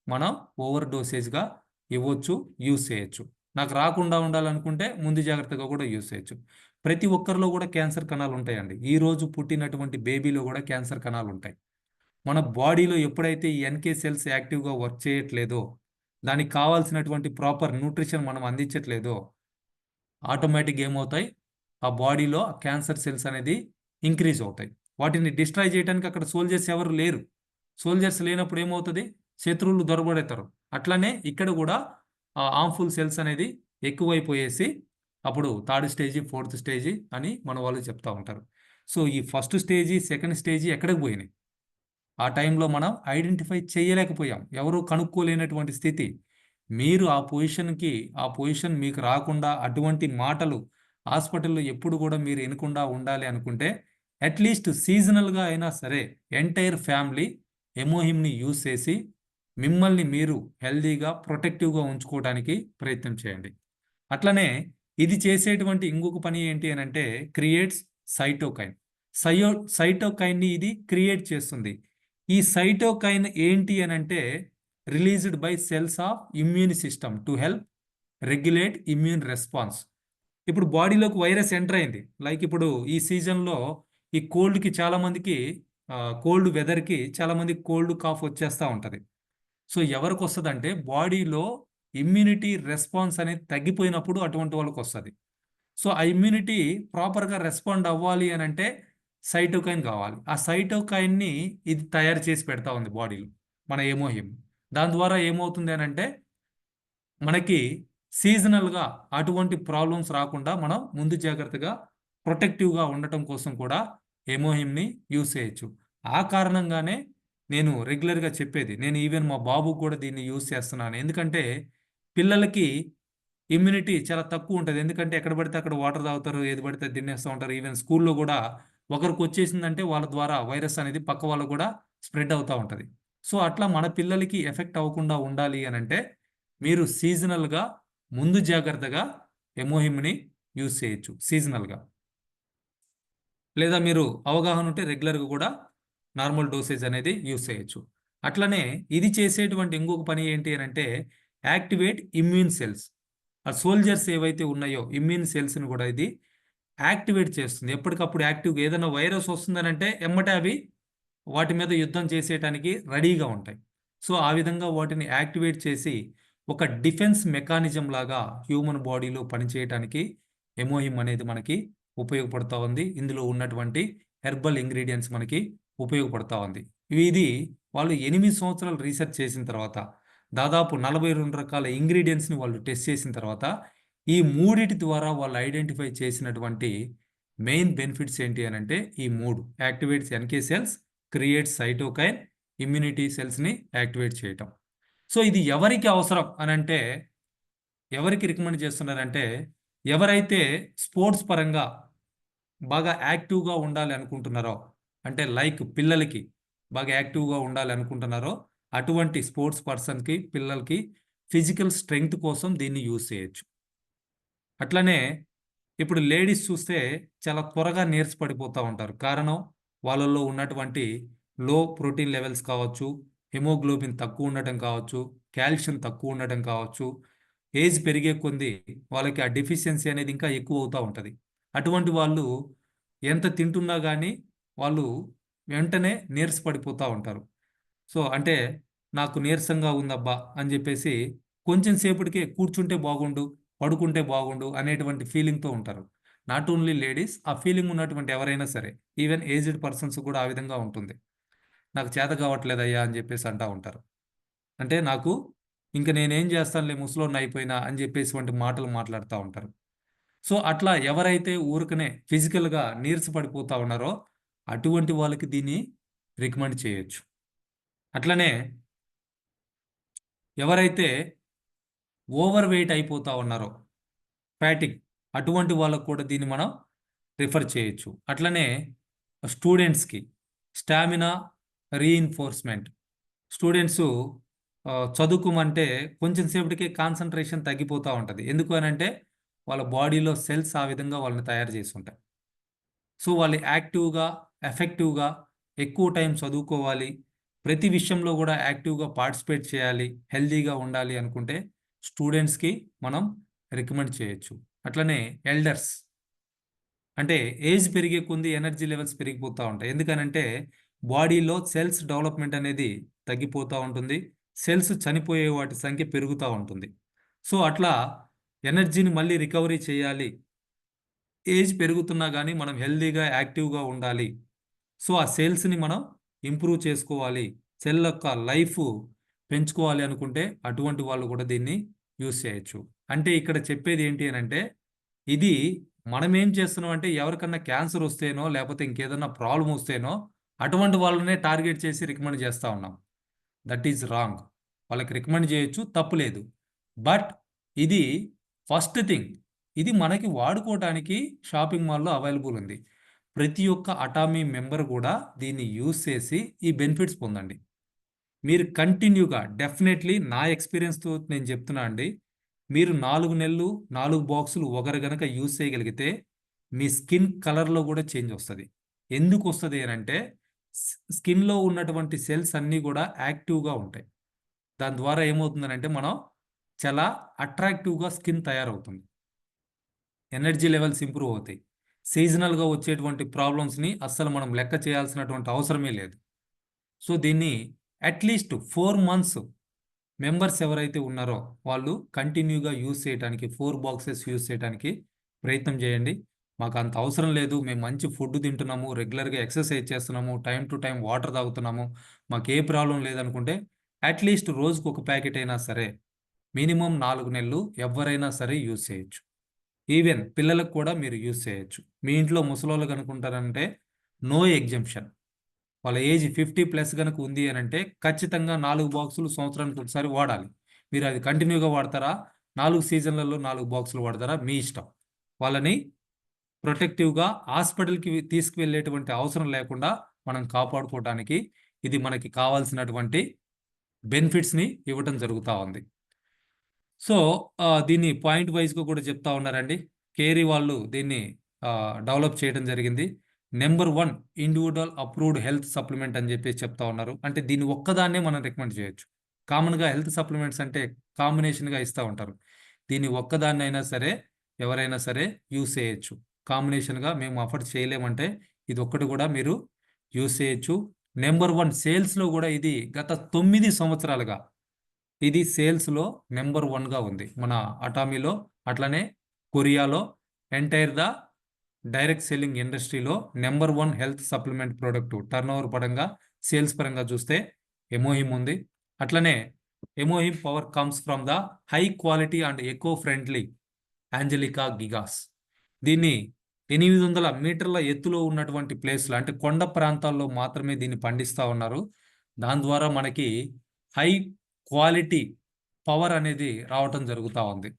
మనం ఓవర్ డోసేజ్గా ఇవ్వచ్చు, యూజ్ చేయొచ్చు. నాకు రాకుండా ఉండాలనుకుంటే ముందు జాగ్రత్తగా కూడా యూజ్ చేయొచ్చు. ప్రతి ఒక్కరిలో కూడా క్యాన్సర్ కణాలు ఉంటాయండి. ఈరోజు పుట్టినటువంటి బేబీలో కూడా క్యాన్సర్ కణాలు ఉంటాయి. మన బాడీలో ఎప్పుడైతే ఈ ఎన్కే సెల్స్ యాక్టివ్గా వర్క్ చేయట్లేదో, దానికి కావాల్సినటువంటి ప్రాపర్ న్యూట్రిషన్ మనం అందించట్లేదో, ఆటోమేటిక్గా ఏమవుతాయి, ఆ బాడీలో క్యాన్సర్ సెల్స్ అనేది ఇంక్రీజ్ అవుతాయి. వాటిని డిస్ట్రాయ్ చేయడానికి అక్కడ సోల్జర్స్ ఎవరు లేరు. సోల్జర్స్ లేనప్పుడు ఏమవుతుంది, శత్రువులు దొరబడతారు. అట్లనే ఇక్కడ కూడా హార్మ్ఫుల్ సెల్స్ అనేది ఎక్కువైపోయేసి అప్పుడు 3rd స్టేజీ, 4th స్టేజీ అని మన వాళ్ళు చెప్తూ ఉంటారు. సో ఈ ఫస్ట్ స్టేజీ, సెకండ్ స్టేజీ ఎక్కడికి పోయినాయి? ఆ టైంలో మనం ఐడెంటిఫై చేయలేకపోయాం, ఎవరు కనుక్కోలేనటువంటి స్థితి. మీరు ఆ పొజిషన్ మీకు రాకుండా, అటువంటి మాటలు హాస్పిటల్లో ఎప్పుడు కూడా మీరు వినకుండా ఉండాలి అనుకుంటే అట్లీస్ట్ సీజనల్గా అయినా సరే ఎంటైర్ ఫ్యామిలీ ఎమోహిమ్ని యూజ్ చేసి మిమ్మల్ని మీరు హెల్దీగా, ప్రొటెక్టివ్గా ఉంచుకోవడానికి ప్రయత్నం చేయండి. అట్లనే ఇది చేసేటువంటి ఇంకొక పని ఏంటి అని అంటే క్రియేట్స్ సైటోకైన్. సైటోకైన్ని ఇది క్రియేట్ చేస్తుంది. ఈ సైటోకైన్ ఏంటి అని అంటే released by cells of immune system to help regulate immune response. ఇప్పుడు బాడీలోకి వైరస్ ఎంటర్ అయింది. లైక్ ఇప్పుడు ఈ సీజన్లో ఈ కోల్డ్కి చాలామందికి, కోల్డ్ వెదర్కి చాలామందికి కోల్డ్, కాఫ్ వచ్చేస్తూ ఉంటుంది. సో ఎవరికి వస్తుంది అంటే బాడీలో ఇమ్యూనిటీ రెస్పాన్స్ అనేది తగ్గిపోయినప్పుడు అటువంటి వాళ్ళకి వస్తుంది. సో ఆ ఇమ్యూనిటీ ప్రాపర్గా రెస్పాండ్ అవ్వాలి అని అంటే సైటోకైన్ కావాలి. ఆ సైటోకైన్ని ఇది తయారు చేసి పెడతా ఉంది బాడీలో మన ఎమోహిమ్. దాని ద్వారా ఏమవుతుంది అని అంటే మనకి సీజనల్గా అటువంటి ప్రాబ్లమ్స్ రాకుండా మనం ముందు జాగ్రత్తగా ప్రొటెక్టివ్గా ఉండటం కోసం కూడా ఎమోహిమ్ని యూస్ చేయొచ్చు. ఆ కారణంగానే నేను రెగ్యులర్గా చెప్పేది, నేను ఈవెన్ మా బాబుకు కూడా దీన్ని యూస్ చేస్తున్నాను. ఎందుకంటే పిల్లలకి ఇమ్యూనిటీ చాలా తక్కువ ఉంటుంది. ఎందుకంటే ఎక్కడ పడితే అక్కడ వాటర్ తాగుతారు, ఏది పడితే అది తినేస్తూ ఉంటారు. ఈవెన్ స్కూల్లో కూడా ఒకరికి వచ్చేసిందంటే వాళ్ళ ద్వారా వైరస్ అనేది పక్క వాళ్ళకు కూడా స్ప్రెడ్ అవుతూ ఉంటుంది. సో అట్లా మన పిల్లలకి ఎఫెక్ట్ అవ్వకుండా ఉండాలి అని అంటే మీరు సీజనల్గా ముందు జాగ్రత్తగా ఎమోహిమ్ని యూజ్ చేయొచ్చు సీజనల్గా. లేదా మీరు అవగాహన ఉంటే రెగ్యులర్గా కూడా నార్మల్ డోసేజ్ అనేది యూజ్ చేయొచ్చు. అట్లనే ఇది చేసేటువంటి ఇంకొక పని ఏంటి అని అంటే యాక్టివేట్ ఇమ్యూన్ సెల్స్. ఆ సోల్జర్స్ ఏవైతే ఉన్నాయో ఇమ్యూన్ సెల్స్ని కూడా ఇది యాక్టివేట్ చేస్తుంది. ఎప్పటికప్పుడు యాక్టివ్గా ఏదైనా వైరస్ వస్తుందనంటే ఎమ్మటే అవి వాటి మీద యుద్ధం చేసేయటానికి రెడీగా ఉంటాయి. సో ఆ విధంగా వాటిని యాక్టివేట్ చేసి ఒక డిఫెన్స్ మెకానిజం లాగా హ్యూమన్ బాడీలో పనిచేయటానికి ఎమోహిమ్ అనేది మనకి ఉపయోగపడుతూ ఉంది. ఇందులో ఉన్నటువంటి హెర్బల్ ఇంగ్రీడియంట్స్ మనకి ఉపయోగపడుతూ ఉంది. ఇది వాళ్ళు 8 సంవత్సరాలు రీసెర్చ్ చేసిన తర్వాత దాదాపు 42 రకాల ఇంగ్రీడియంట్స్ని వాళ్ళు టెస్ట్ చేసిన తర్వాత ఈ మూడిటి ద్వారా వాళ్ళు ఐడెంటిఫై చేసినటువంటి మెయిన్ బెనిఫిట్స్ ఏంటి అని అంటే ఈ మూడు: activates NK cells, creates cytokine, immunity సెల్స్ని యాక్టివేట్ చేయటం. సో ఇది ఎవరికి అవసరం అని అంటే ఎవరికి రికమెండ్ చేస్తున్నారంటే ఎవరైతే స్పోర్ట్స్ పరంగా బాగా యాక్టివ్గా ఉండాలి అనుకుంటున్నారో, అంటే లైక్ పిల్లలకి బాగా యాక్టివ్గా ఉండాలి అనుకుంటున్నారో అటువంటి స్పోర్ట్స్ పర్సన్కి పిల్లలకి ఫిజికల్ స్ట్రెంగ్త్ కోసం దీన్ని యూజ్ చేయొచ్చు. అట్లనే ఇప్పుడు లేడీస్ చూస్తే చాలా త్వరగా నీరసపడిపోతూ ఉంటారు. కారణం వాళ్ళల్లో ఉన్నటువంటి లో ప్రోటీన్ లెవెల్స్ కావచ్చు, హిమోగ్లోబిన్ తక్కువ ఉండటం కావచ్చు, కాల్షియం తక్కువ ఉండటం కావచ్చు. ఏజ్ పెరిగే కొద్దీ వాళ్ళకి ఆ డెఫిషియన్సీ అనేది ఇంకా ఎక్కువ అవుతూ ఉంటుంది. అటువంటి వాళ్ళు ఎంత తింటున్నా కానీ వాళ్ళు వెంటనే నీరసపడిపోతూ ఉంటారు. సో అంటే నాకు నీరసంగా ఉందబ్బా అని చెప్పేసి కొంచెం సేపటికే కూర్చుంటే బాగుండు, పడుకుంటే బాగుండు అనేటువంటి ఫీలింగ్తో ఉంటారు. నాట్ ఓన్లీ లేడీస్, ఆ ఫీలింగ్ ఉన్నటువంటి ఎవరైనా సరే, ఈవెన్ ఏజ్డ్ పర్సన్స్ కూడా ఆ విధంగా ఉంటుంది. నాకు చేత కావట్లేదయ్యా అని చెప్పేసి అంటూ ఉంటారు. అంటే నాకు ఇంక నేనేం చేస్తానులే ముసలోడిని అయిపోయినా అని చెప్పేసి వంటి మాటలు మాట్లాడుతూ ఉంటారు. సో అట్లా ఎవరైతే ఊరికనే ఫిజికల్గా నీరసపడిపోతూ ఉన్నారో అటువంటి వాళ్ళకి దీన్ని రికమెండ్ చేయొచ్చు. అట్లనే ఎవరైతే ఓవర్ వెయిట్ అయిపోతూ ఉన్నారో, ఫ్యాటిక్, అటువంటి వాళ్ళకు కూడా దీన్ని మనం రిఫర్ చేయొచ్చు. అట్లనే స్టూడెంట్స్కి స్టామినా రీఇన్ఫోర్స్మెంట్. స్టూడెంట్స్ చదువుకోమంటే కొంచెం సేపటికే కాన్సన్ట్రేషన్ తగ్గిపోతూ ఉంటుంది. ఎందుకు అని అంటే వాళ్ళ బాడీలో సెల్స్ ఆ విధంగా వాళ్ళని తయారు చేసి ఉంటాయి. సో వాళ్ళు యాక్టివ్గా, ఎఫెక్టివ్గా ఎక్కువ టైం చదువుకోవాలి, ప్రతి విషయంలో కూడా యాక్టివ్గా పార్టిసిపేట్ చేయాలి, హెల్తీగా ఉండాలి అనుకుంటే స్టూడెంట్స్కి మనం రికమెండ్ చేయొచ్చు. అట్లనే ఎల్డర్స్, అంటే ఏజ్ పెరిగే కొద్దీ ఎనర్జీ లెవెల్స్ పెరిగిపోతూ ఉంటాయి. ఎందుకనంటే బాడీలో సెల్స్ డెవలప్మెంట్ అనేది తగ్గిపోతూ ఉంటుంది, సెల్స్ చనిపోయే వాటి సంఖ్య పెరుగుతూ ఉంటుంది. సో అట్లా ఎనర్జీని మళ్ళీ రికవరీ చేయాలి, ఏజ్ పెరుగుతున్నా కానీ మనం హెల్తీగా యాక్టివ్గా ఉండాలి. సో ఆ సెల్స్ని మనం ఇంప్రూవ్ చేసుకోవాలి, సెల్ యొక్క లైఫ్ పెంచుకోవాలి అనుకుంటే అటువంటి వాళ్ళు కూడా దీన్ని యూస్ చేయొచ్చు. అంటే ఇక్కడ చెప్పేది ఏంటి అని అంటే ఇది మనం ఏం చేస్తున్నాం అంటే ఎవరికన్నా క్యాన్సర్ వస్తేనో లేకపోతే ఇంకేదన్నా ప్రాబ్లం వస్తేనో అటువంటి వాళ్ళనే టార్గెట్ చేసి రికమెండ్ చేస్తూ ఉన్నాం. That is wrong. వాళ్ళకి రికమెండ్ చేయొచ్చు, తప్పులేదు. బట్ ఇది ఫస్ట్ థింగ్, ఇది మనకి వాడుకోవటానికి షాపింగ్ మాల్లో అవైలబుల్ ఉంది. ప్రతి ఒక్క అటామీ మెంబర్ కూడా దీన్ని యూజ్ చేసి ఈ బెనిఫిట్స్ పొందండి. మీరు కంటిన్యూగా డెఫినెట్లీ నా ఎక్స్పీరియన్స్తో నేను చెప్తున్నా అండి, మీరు 4 నెలలు 4 బాక్సులు ఒకరు గనక యూజ్ చేయగలిగితే మీ స్కిన్ కలర్లో కూడా చేంజ్ వస్తుంది. ఎందుకు వస్తుంది అని అంటే స్కిన్లో ఉన్నటువంటి సెల్స్ అన్నీ కూడా యాక్టివ్గా ఉంటాయి. దాని ద్వారా ఏమవుతుందనంటే మనం చాలా అట్రాక్టివ్గా స్కిన్ తయారవుతుంది, ఎనర్జీ లెవెల్స్ ఇంప్రూవ్ అవుతాయి. సీజనల్గా వచ్చేటువంటి ప్రాబ్లమ్స్ని అస్సలు మనం లెక్క చేయాల్సినటువంటి అవసరమే లేదు. సో దీన్ని అట్లీస్ట్ 4 మంత్స్ మెంబర్స్ ఎవరైతే ఉన్నారో వాళ్ళు కంటిన్యూగా యూజ్ చేయడానికి 4 బాక్సెస్ యూజ్ చేయడానికి ప్రయత్నం చేయండి. మాకు అంత అవసరం లేదు, మేము మంచి ఫుడ్ తింటున్నాము, రెగ్యులర్గా ఎక్సర్సైజ్ చేస్తున్నాము, టైం టు టైం వాటర్ తాగుతున్నాము, మాకు ఏ ప్రాబ్లం లేదనుకుంటే అట్లీస్ట్ రోజుకు ఒక ప్యాకెట్ అయినా సరే మినిమం 4 నెలలు ఎవరైనా సరే యూజ్ చేయొచ్చు. ఈవెన్ పిల్లలకు కూడా మీరు యూజ్ చేయొచ్చు. మీ ఇంట్లో ముసలోళ్ళు కనుకుంటారంటే నో ఎగ్జంప్షన్. వాళ్ళ ఏజ్ 50+ కనుక ఉంది అని అంటే ఖచ్చితంగా 4 బాక్సులు సంవత్సరానికి ఒకసారి వాడాలి. మీరు అది కంటిన్యూగా వాడతారా, 4 సీజన్లలో 4 బాక్సులు వాడతారా, మీ ఇష్టం. వాళ్ళని ప్రొటెక్టివ్గా హాస్పిటల్కి తీసుకువెళ్ళేటువంటి అవసరం లేకుండా మనం కాపాడుకోవడానికి ఇది మనకి కావాల్సినటువంటి బెనిఫిట్స్ని ఇవ్వటం జరుగుతూ ఉంది. సో దీన్ని పాయింట్ వైజ్గా కూడా చెప్తా ఉన్నారండి. కేరీ వాళ్ళు దీన్ని డెవలప్ చేయడం జరిగింది. Number 1 individual approved health supplement అని చెప్పేసి చెప్తా ఉన్నారు. అంటే దీన్ని ఒక్కదాన్నే మనం రికమెండ్ చేయొచ్చు. కామన్గా హెల్త్ సప్లిమెంట్స్ అంటే కాంబినేషన్గా ఇస్తూ ఉంటారు. దీన్ని ఒక్కదాన్ని అయినా సరే ఎవరైనా సరే యూస్ చేయొచ్చు. కాంబినేషన్గా మేము అఫోర్డ్ చేయలేమంటే ఇది ఒక్కటి కూడా మీరు యూస్ చేయొచ్చు. నెంబర్ 1 సేల్స్లో కూడా ఇది గత 9 సంవత్సరాలుగా ఇది సేల్స్లో నెంబర్ 1గా ఉంది మన అటామీలో. అట్లనే కొరియాలో ఎంటైర్ ద డైరెక్ట్ సెల్లింగ్ ఇండస్ట్రీలో number 1 health supplement product turnover పరంగా సేల్స్ పరంగా చూస్తే ఎమోహిమ్ ఉంది. అట్లనే HemoHIM power comes from the high quality and eco friendly angelica gigas. దీన్ని 800 మీటర్ల ఎత్తులో ఉన్నటువంటి ప్లేస్లో అంటే కొండ ప్రాంతాల్లో మాత్రమే దీన్ని పండిస్తూ ఉన్నారు. దాని ద్వారా మనకి హై క్వాలిటీ పవర్ అనేది రావటం జరుగుతూ ఉంది.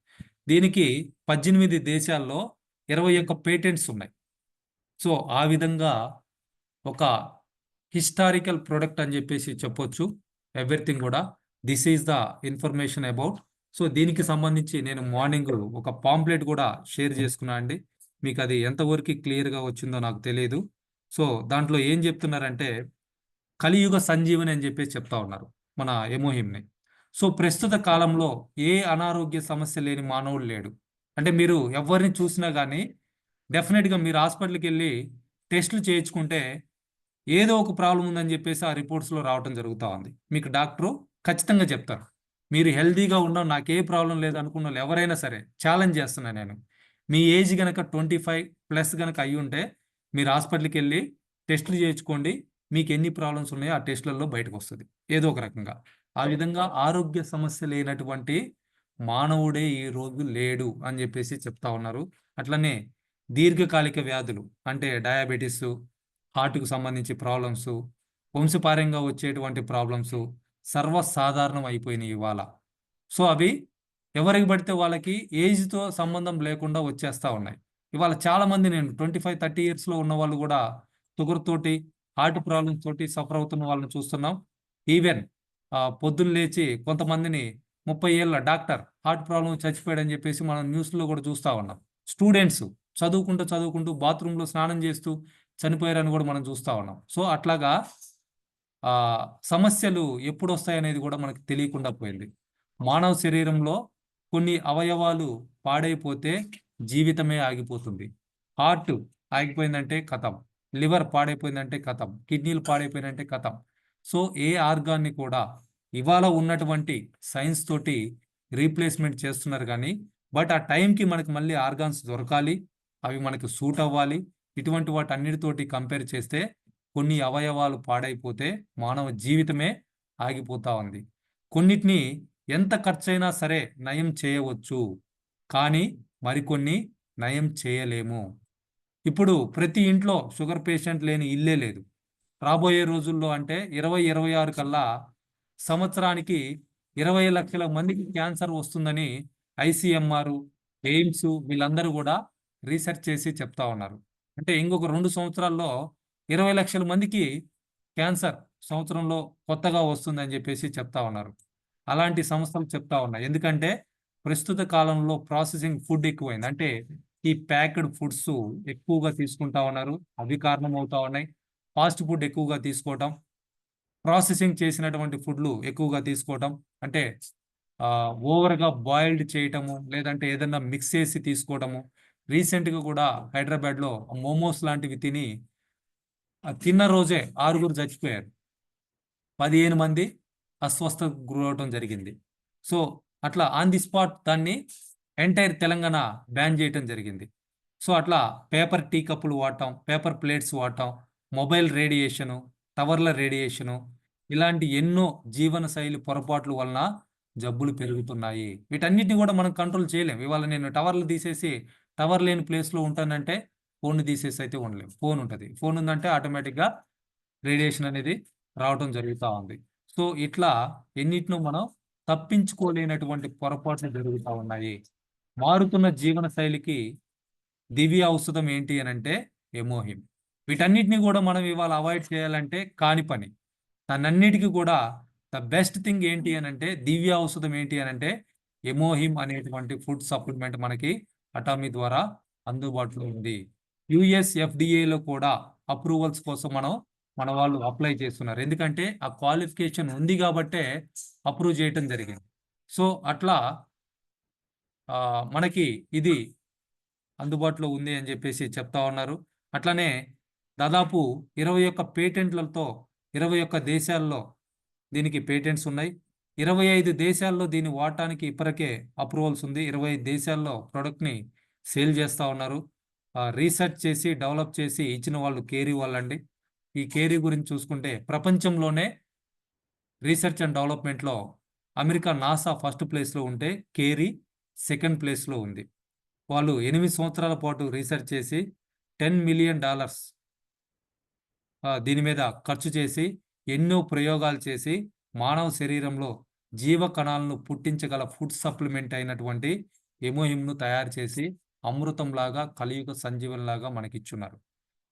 దీనికి 18 దేశాల్లో 21 పేటెంట్స్ ఉన్నాయి. సో ఆ విధంగా ఒక హిస్టారికల్ ప్రోడక్ట్ అని చెప్పేసి చెప్పొచ్చు. ఎవ్రీథింగ్ కూడా this is the information about. So దీనికి సంబంధించి నేను మార్నింగ్ ఒక పాంప్లెట్ కూడా షేర్ చేసుకున్నా అండి. మీకు అది ఎంతవరకు క్లియర్గా వచ్చిందో నాకు తెలియదు. సో దాంట్లో ఏం చెప్తున్నారంటే కలియుగ సంజీవని అని చెప్పేసి చెప్తా ఉన్నారు మన ఎమోహిమ్ని. సో ప్రస్తుత కాలంలో ఏ అనారోగ్య సమస్య లేని మానవుడు లేడు. అంటే మీరు ఎవరిని చూసినా కానీ డెఫినెట్గా మీరు హాస్పిటల్కి వెళ్ళి టెస్టులు చేయించుకుంటే ఏదో ఒక ప్రాబ్లం ఉందని చెప్పేసి ఆ రిపోర్ట్స్లో రావటం జరుగుతూ ఉంది. మీకు డాక్టరు ఖచ్చితంగా చెప్తారు. మీరు హెల్తీగా ఉన్నాం, నాకే ప్రాబ్లం లేదు అనుకున్న వాళ్ళు ఎవరైనా సరే ఛాలెంజ్ చేస్తున్నాను నేను. మీ ఏజ్ కనుక 25+ కనుక అయ్యి ఉంటే మీరు హాస్పిటల్కి వెళ్ళి టెస్టులు చేయించుకోండి. మీకు ఎన్ని ప్రాబ్లమ్స్ ఉన్నాయో ఆ టెస్టులలో బయటకు వస్తుంది ఏదో ఒక రకంగా. ఆ విధంగా ఆరోగ్య సమస్య లేనటువంటి మానవుడే ఈ రోజు లేడు అని చెప్పేసి చెప్తా ఉన్నారు. అట్లనే దీర్ఘకాలిక వ్యాధులు అంటే డయాబెటీస్, హార్ట్కు సంబంధించి ప్రాబ్లమ్స్, వంశపారంగా వచ్చేటువంటి ప్రాబ్లమ్స్ సర్వసాధారణం అయిపోయినాయి ఇవాళ. సో అవి ఎవరికి పడితే వాళ్ళకి ఏజ్తో సంబంధం లేకుండా వచ్చేస్తూ ఉన్నాయి. ఇవాళ చాలామంది నేను 25-30 ఇయర్స్లో ఉన్న వాళ్ళు కూడా షుగర్తోటి హార్ట్ ప్రాబ్లమ్స్ తోటి సఫర్ అవుతున్న వాళ్ళని చూస్తున్నాం. ఈవెన్ పొద్దున్న లేచి కొంతమందిని 30 ఏళ్ళ డాక్టర్ హార్ట్ ప్రాబ్లం చచ్చిపోయాడని చెప్పేసి మనం న్యూస్లో కూడా చూస్తూ ఉన్నాం. స్టూడెంట్స్ చదువుకుంటూ బాత్రూంలో స్నానం చేస్తూ చనిపోయారని కూడా మనం చూస్తూ ఉన్నాం. సో అట్లాగా సమస్యలు ఎప్పుడు వస్తాయనేది కూడా మనకు తెలియకుండా పోయింది. మానవ శరీరంలో కొన్ని అవయవాలు పాడైపోతే జీవితమే ఆగిపోతుంది. హార్ట్ ఆగిపోయిందంటే కథం, లివర్ పాడైపోయిందంటే కథం, కిడ్నీలు పాడైపోయినంటే కథం. సో ఏ ఆర్గాన్ని కూడా ఇవాళ ఉన్నటువంటి సైన్స్ తోటి రీప్లేస్మెంట్ చేస్తున్నారు కానీ బట్ ఆ టైంకి మనకి మళ్ళీ ఆర్గాన్స్ దొరకాలి, అవి మనకు సూట్ అవ్వాలి. ఇటువంటి వాటి అన్నిటితోటి కంపేర్ చేస్తే కొన్ని అవయవాలు పాడైపోతే మానవ జీవితమే ఆగిపోతా ఉంది. కొన్నిటిని ఎంత ఖర్చైనా సరే నయం చేయవచ్చు, కానీ మరికొన్ని నయం చేయలేము. ఇప్పుడు ప్రతి ఇంట్లో షుగర్ పేషెంట్ లేని ఇల్లే లేదు. రాబోయే రోజుల్లో అంటే 2026 కల్లా సంవత్సరానికి 20 లక్షల మందికి క్యాన్సర్ వస్తుందని ICMR, ఎయిమ్స్ వీళ్ళందరూ కూడా రీసెర్చ్ చేసి చెప్తా ఉన్నారు. అంటే ఇంకొక 2 సంవత్సరాల్లో 20 లక్షల మందికి క్యాన్సర్ సంవత్సరంలో కొత్తగా వస్తుందని చెప్పేసి చెప్తా ఉన్నారు. అలాంటి సంస్థలు చెప్తా ఉన్నాయి. ఎందుకంటే ప్రస్తుత కాలంలో ప్రాసెసింగ్ ఫుడ్ ఎక్కువైంది. అంటే ఈ ప్యాక్డ్ ఫుడ్స్ ఎక్కువగా తీసుకుంటా ఉన్నారు, అవి కారణం అవుతా ఉన్నాయి. ఫాస్ట్ ఫుడ్ ఎక్కువగా తీసుకోవటం, ప్రాసెసింగ్ చేసినటువంటి ఫుడ్లు ఎక్కువగా తీసుకోవటం, అంటే ఓవర్గా బాయిల్డ్ చేయటము, లేదంటే ఏదన్నా మిక్స్ చేసి తీసుకోవటము. రీసెంట్గా కూడా హైదరాబాద్లో మోమోస్ లాంటివి తిని తిన్న రోజే 6 చచ్చిపోయారు, 15 మంది అస్వస్థతకు గురవటం జరిగింది. సో అట్లా ఆన్ ది స్పాట్ దాన్ని ఎంటైర్ తెలంగాణ బ్యాన్ చేయటం జరిగింది. సో అట్లా పేపర్ టీ కప్పులు వాడటం, పేపర్ ప్లేట్స్ వాడటం, మొబైల్ రేడియేషను, టవర్ల రేడియేషను, ఇలాంటి ఎన్నో జీవన శైలి పొరపాట్ల వలన జబ్బులు పెరుగుతున్నాయి. వీటన్నిటిని కూడా మనం కంట్రోల్ చేయలేం. ఇవాళ నేను టవర్లు తీసేసి టవర్ లేని ప్లేస్లో ఉంటానంటే ఫోన్ తీసేసి అయితే ఉండలేం. ఫోన్ ఉంటుంది. ఫోన్ ఉందంటే ఆటోమేటిక్గా రేడియేషన్ అనేది రావటం జరుగుతూ ఉంది. సో ఇట్లా ఎన్నిటినో మనం తప్పించుకోలేనటువంటి పొరపాట్లు జరుగుతూ ఉన్నాయి. మారుతున్న జీవన శైలికి దివ్య ఔషధం ఏంటి అని అంటే ఎమోహిం. వీటన్నిటిని కూడా మనం ఇవాళ అవాయిడ్ చేయాలంటే కాని పని. తనన్నిటికీ కూడా ద బెస్ట్ థింగ్ ఏంటి అని అంటే దివ్య ఔషధం ఏంటి అని అంటే ఎమోహిం అనేటువంటి ఫుడ్ సప్లిమెంట్ మనకి అటామీ ద్వారా అందుబాటులో ఉంది. యుఎస్ ఎఫ్డిఏలో కూడా అప్రూవల్స్ కోసం మన వాళ్ళు అప్లై చేస్తున్నారు. ఎందుకంటే ఆ క్వాలిఫికేషన్ ఉంది కాబట్టే అప్రూవ్ చేయటం జరిగింది. సో అట్లా మనకి ఇది అందుబాటులో ఉంది అని చెప్పేసి చెప్తా ఉన్నారు. అట్లనే దాదాపు 21 పేటెంట్లతో 21 దేశాల్లో దీనికి పేటెంట్స్ ఉన్నాయి. 25 దేశాల్లో దీన్ని వాడటానికి ఇప్పటికే అప్రూవల్స్ ఉంది. 25 దేశాల్లో ప్రోడక్ట్ని సేల్ చేస్తూ ఉన్నారు. రీసెర్చ్ చేసి డెవలప్ చేసి ఇచ్చిన వాళ్ళు కేరీ వాళ్ళండి. ఈ కేరీ గురించి చూసుకుంటే ప్రపంచంలోనే రీసెర్చ్ అండ్ డెవలప్మెంట్లో అమెరికా నాసా ఫస్ట్ ప్లేస్లో ఉంటే కేరీ సెకండ్ ప్లేస్లో ఉంది. వాళ్ళు 8 సంవత్సరాల పాటు రీసెర్చ్ చేసి $10 మిలియన్ దీని మీద ఖర్చు చేసి ఎన్నో ప్రయోగాలు చేసి మానవ శరీరంలో జీవ కణాలను పుట్టించగల ఫుడ్ సప్లిమెంట్ అయినటువంటి ఎమోహింను తయారు చేసి అమృతంలాగా కలియుగ సంజీవనలాగా మనకిచ్చున్నారు.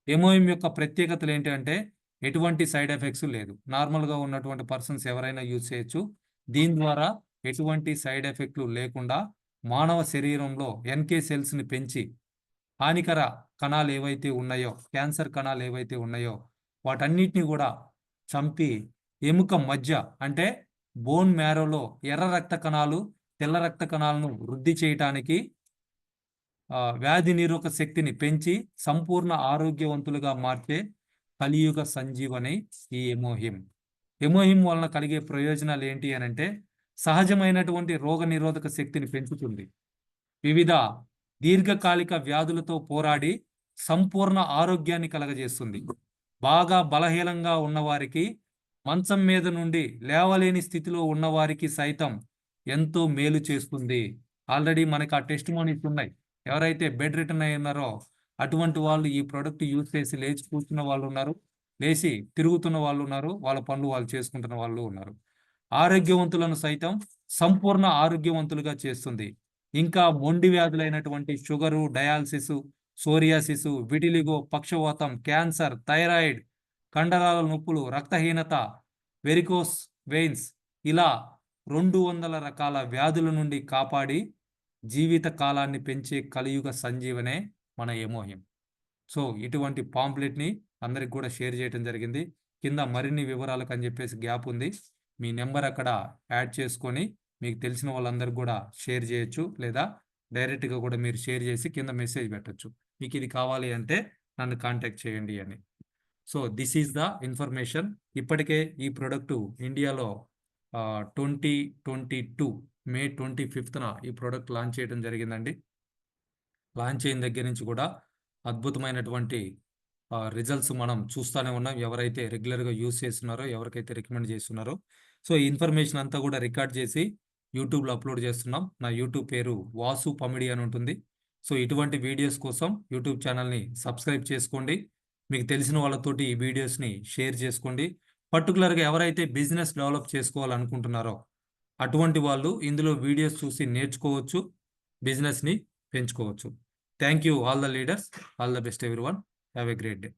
ఎమోహిం యొక్క ప్రత్యేకతలు ఏంటంటే ఎటువంటి సైడ్ ఎఫెక్ట్స్ లేదు. నార్మల్గా ఉన్నటువంటి పర్సన్స్ ఎవరైనా యూజ్ చేయొచ్చు. దీని ద్వారా ఎటువంటి సైడ్ ఎఫెక్ట్లు లేకుండా మానవ శరీరంలో ఎన్కే సెల్స్ని పెంచి హానికర కణాలు ఏవైతే ఉన్నాయో, క్యాన్సర్ కణాలు ఏవైతే ఉన్నాయో వాటన్నిటిని కూడా చంపి ఎముక మధ్య అంటే బోన్ మ్యారోలో ఎర్ర రక్త కణాలు, తెల్ల రక్త కణాలను వృద్ధి చేయటానికి వ్యాధి నిరోధక శక్తిని పెంచి సంపూర్ణ ఆరోగ్యవంతులుగా మార్చే కలియుగ సంజీవని ఈ ఎమోహిం. ఎమోహిం వలన కలిగే ప్రయోజనాలు ఏంటి అని అంటే సహజమైనటువంటి రోగ నిరోధక శక్తిని పెంచుతుంది. వివిధ దీర్ఘకాలిక వ్యాధులతో పోరాడి సంపూర్ణ ఆరోగ్యాన్ని కలగజేస్తుంది. బాగా బలహీనంగా ఉన్నవారికి, మంచం మీద నుండి లేవలేని స్థితిలో ఉన్నవారికి సైతం ఎంతో మేలు చేస్తుంది. ఆల్రెడీ మనకు ఆ టెస్టిమోనీస్ ఉన్నాయి. ఎవరైతే బెడ్ రిటర్న్ అయి ఉన్నారో అటువంటి వాళ్ళు ఈ ప్రోడక్ట్ యూజ్ చేసి లేచి కూర్చున్న వాళ్ళు ఉన్నారు, లేచి తిరుగుతున్న వాళ్ళు ఉన్నారు, వాళ్ళ పనులు వాళ్ళు చేసుకుంటున్న వాళ్ళు ఉన్నారు. ఆరోగ్యవంతులను సైతం సంపూర్ణ ఆరోగ్యవంతులుగా చేస్తుంది. ఇంకా మొండి వ్యాధులైనటువంటి షుగరు, డయాలసిస్, సోరియాసిస్, విటిలిగో, పక్షవాతం, క్యాన్సర్, థైరాయిడ్, కండరాల నొప్పులు, రక్తహీనత, వెరికోస్ వెయిన్స్ ఇలా 200 రకాల వ్యాధుల నుండి కాపాడి జీవిత కాలాన్ని పెంచే కలియుగ సంజీవనే మన ఎమోహిం. సో ఇటువంటి పాంప్లెట్ని అందరికి కూడా షేర్ చేయడం జరిగింది. కింద మరిన్ని వివరాలకు అని చెప్పేసి గ్యాప్ ఉంది. మీ నెంబర్ అక్కడ యాడ్ చేసుకొని మీకు తెలిసిన వాళ్ళందరికీ కూడా షేర్ చేయొచ్చు, లేదా డైరెక్ట్గా కూడా మీరు షేర్ చేసి కింద మెసేజ్ పెట్టచ్చు, మీకు ఇది కావాలి అంటే నన్ను కాంటాక్ట్ చేయండి అని. So this is the information. ఇప్పటికే ఈ ప్రోడక్టు ఇండియాలో 2022 మే 25న ఈ ప్రోడక్ట్ లాంచ్ చేయడం జరిగిందండి. లాంచ్ అయిన దగ్గర నుంచి కూడా అద్భుతమైనటువంటి రిజల్ట్స్ మనం చూస్తూనే ఉన్నాం. ఎవరైతే రెగ్యులర్గా యూజ్ చేస్తున్నారో, ఎవరికైతే రికమెండ్ చేస్తున్నారో. సో ఈ ఇన్ఫర్మేషన్ అంతా కూడా రికార్డ్ చేసి యూట్యూబ్లో అప్లోడ్ చేస్తున్నాం. నా యూట్యూబ్ పేరు వాసు పమిడి అని ఉంటుంది. సో ఇటువంటి వీడియోస్ కోసం యూట్యూబ్ ఛానల్ని సబ్స్క్రైబ్ చేసుకోండి. మీకు తెలిసిన వాళ్ళతోటి ఈ వీడియోస్ని షేర్ చేసుకోండి. పర్టికులర్గా ఎవరైతే బిజినెస్ డెవలప్ చేసుకోవాలనుకుంటున్నారో అటువంటి వాళ్ళు ఇందులో వీడియోస్ చూసి నేర్చుకోవచ్చు, బిజినెస్ని పెంచుకోవచ్చు. Thank you all the leaders. All the best everyone. Have a great day.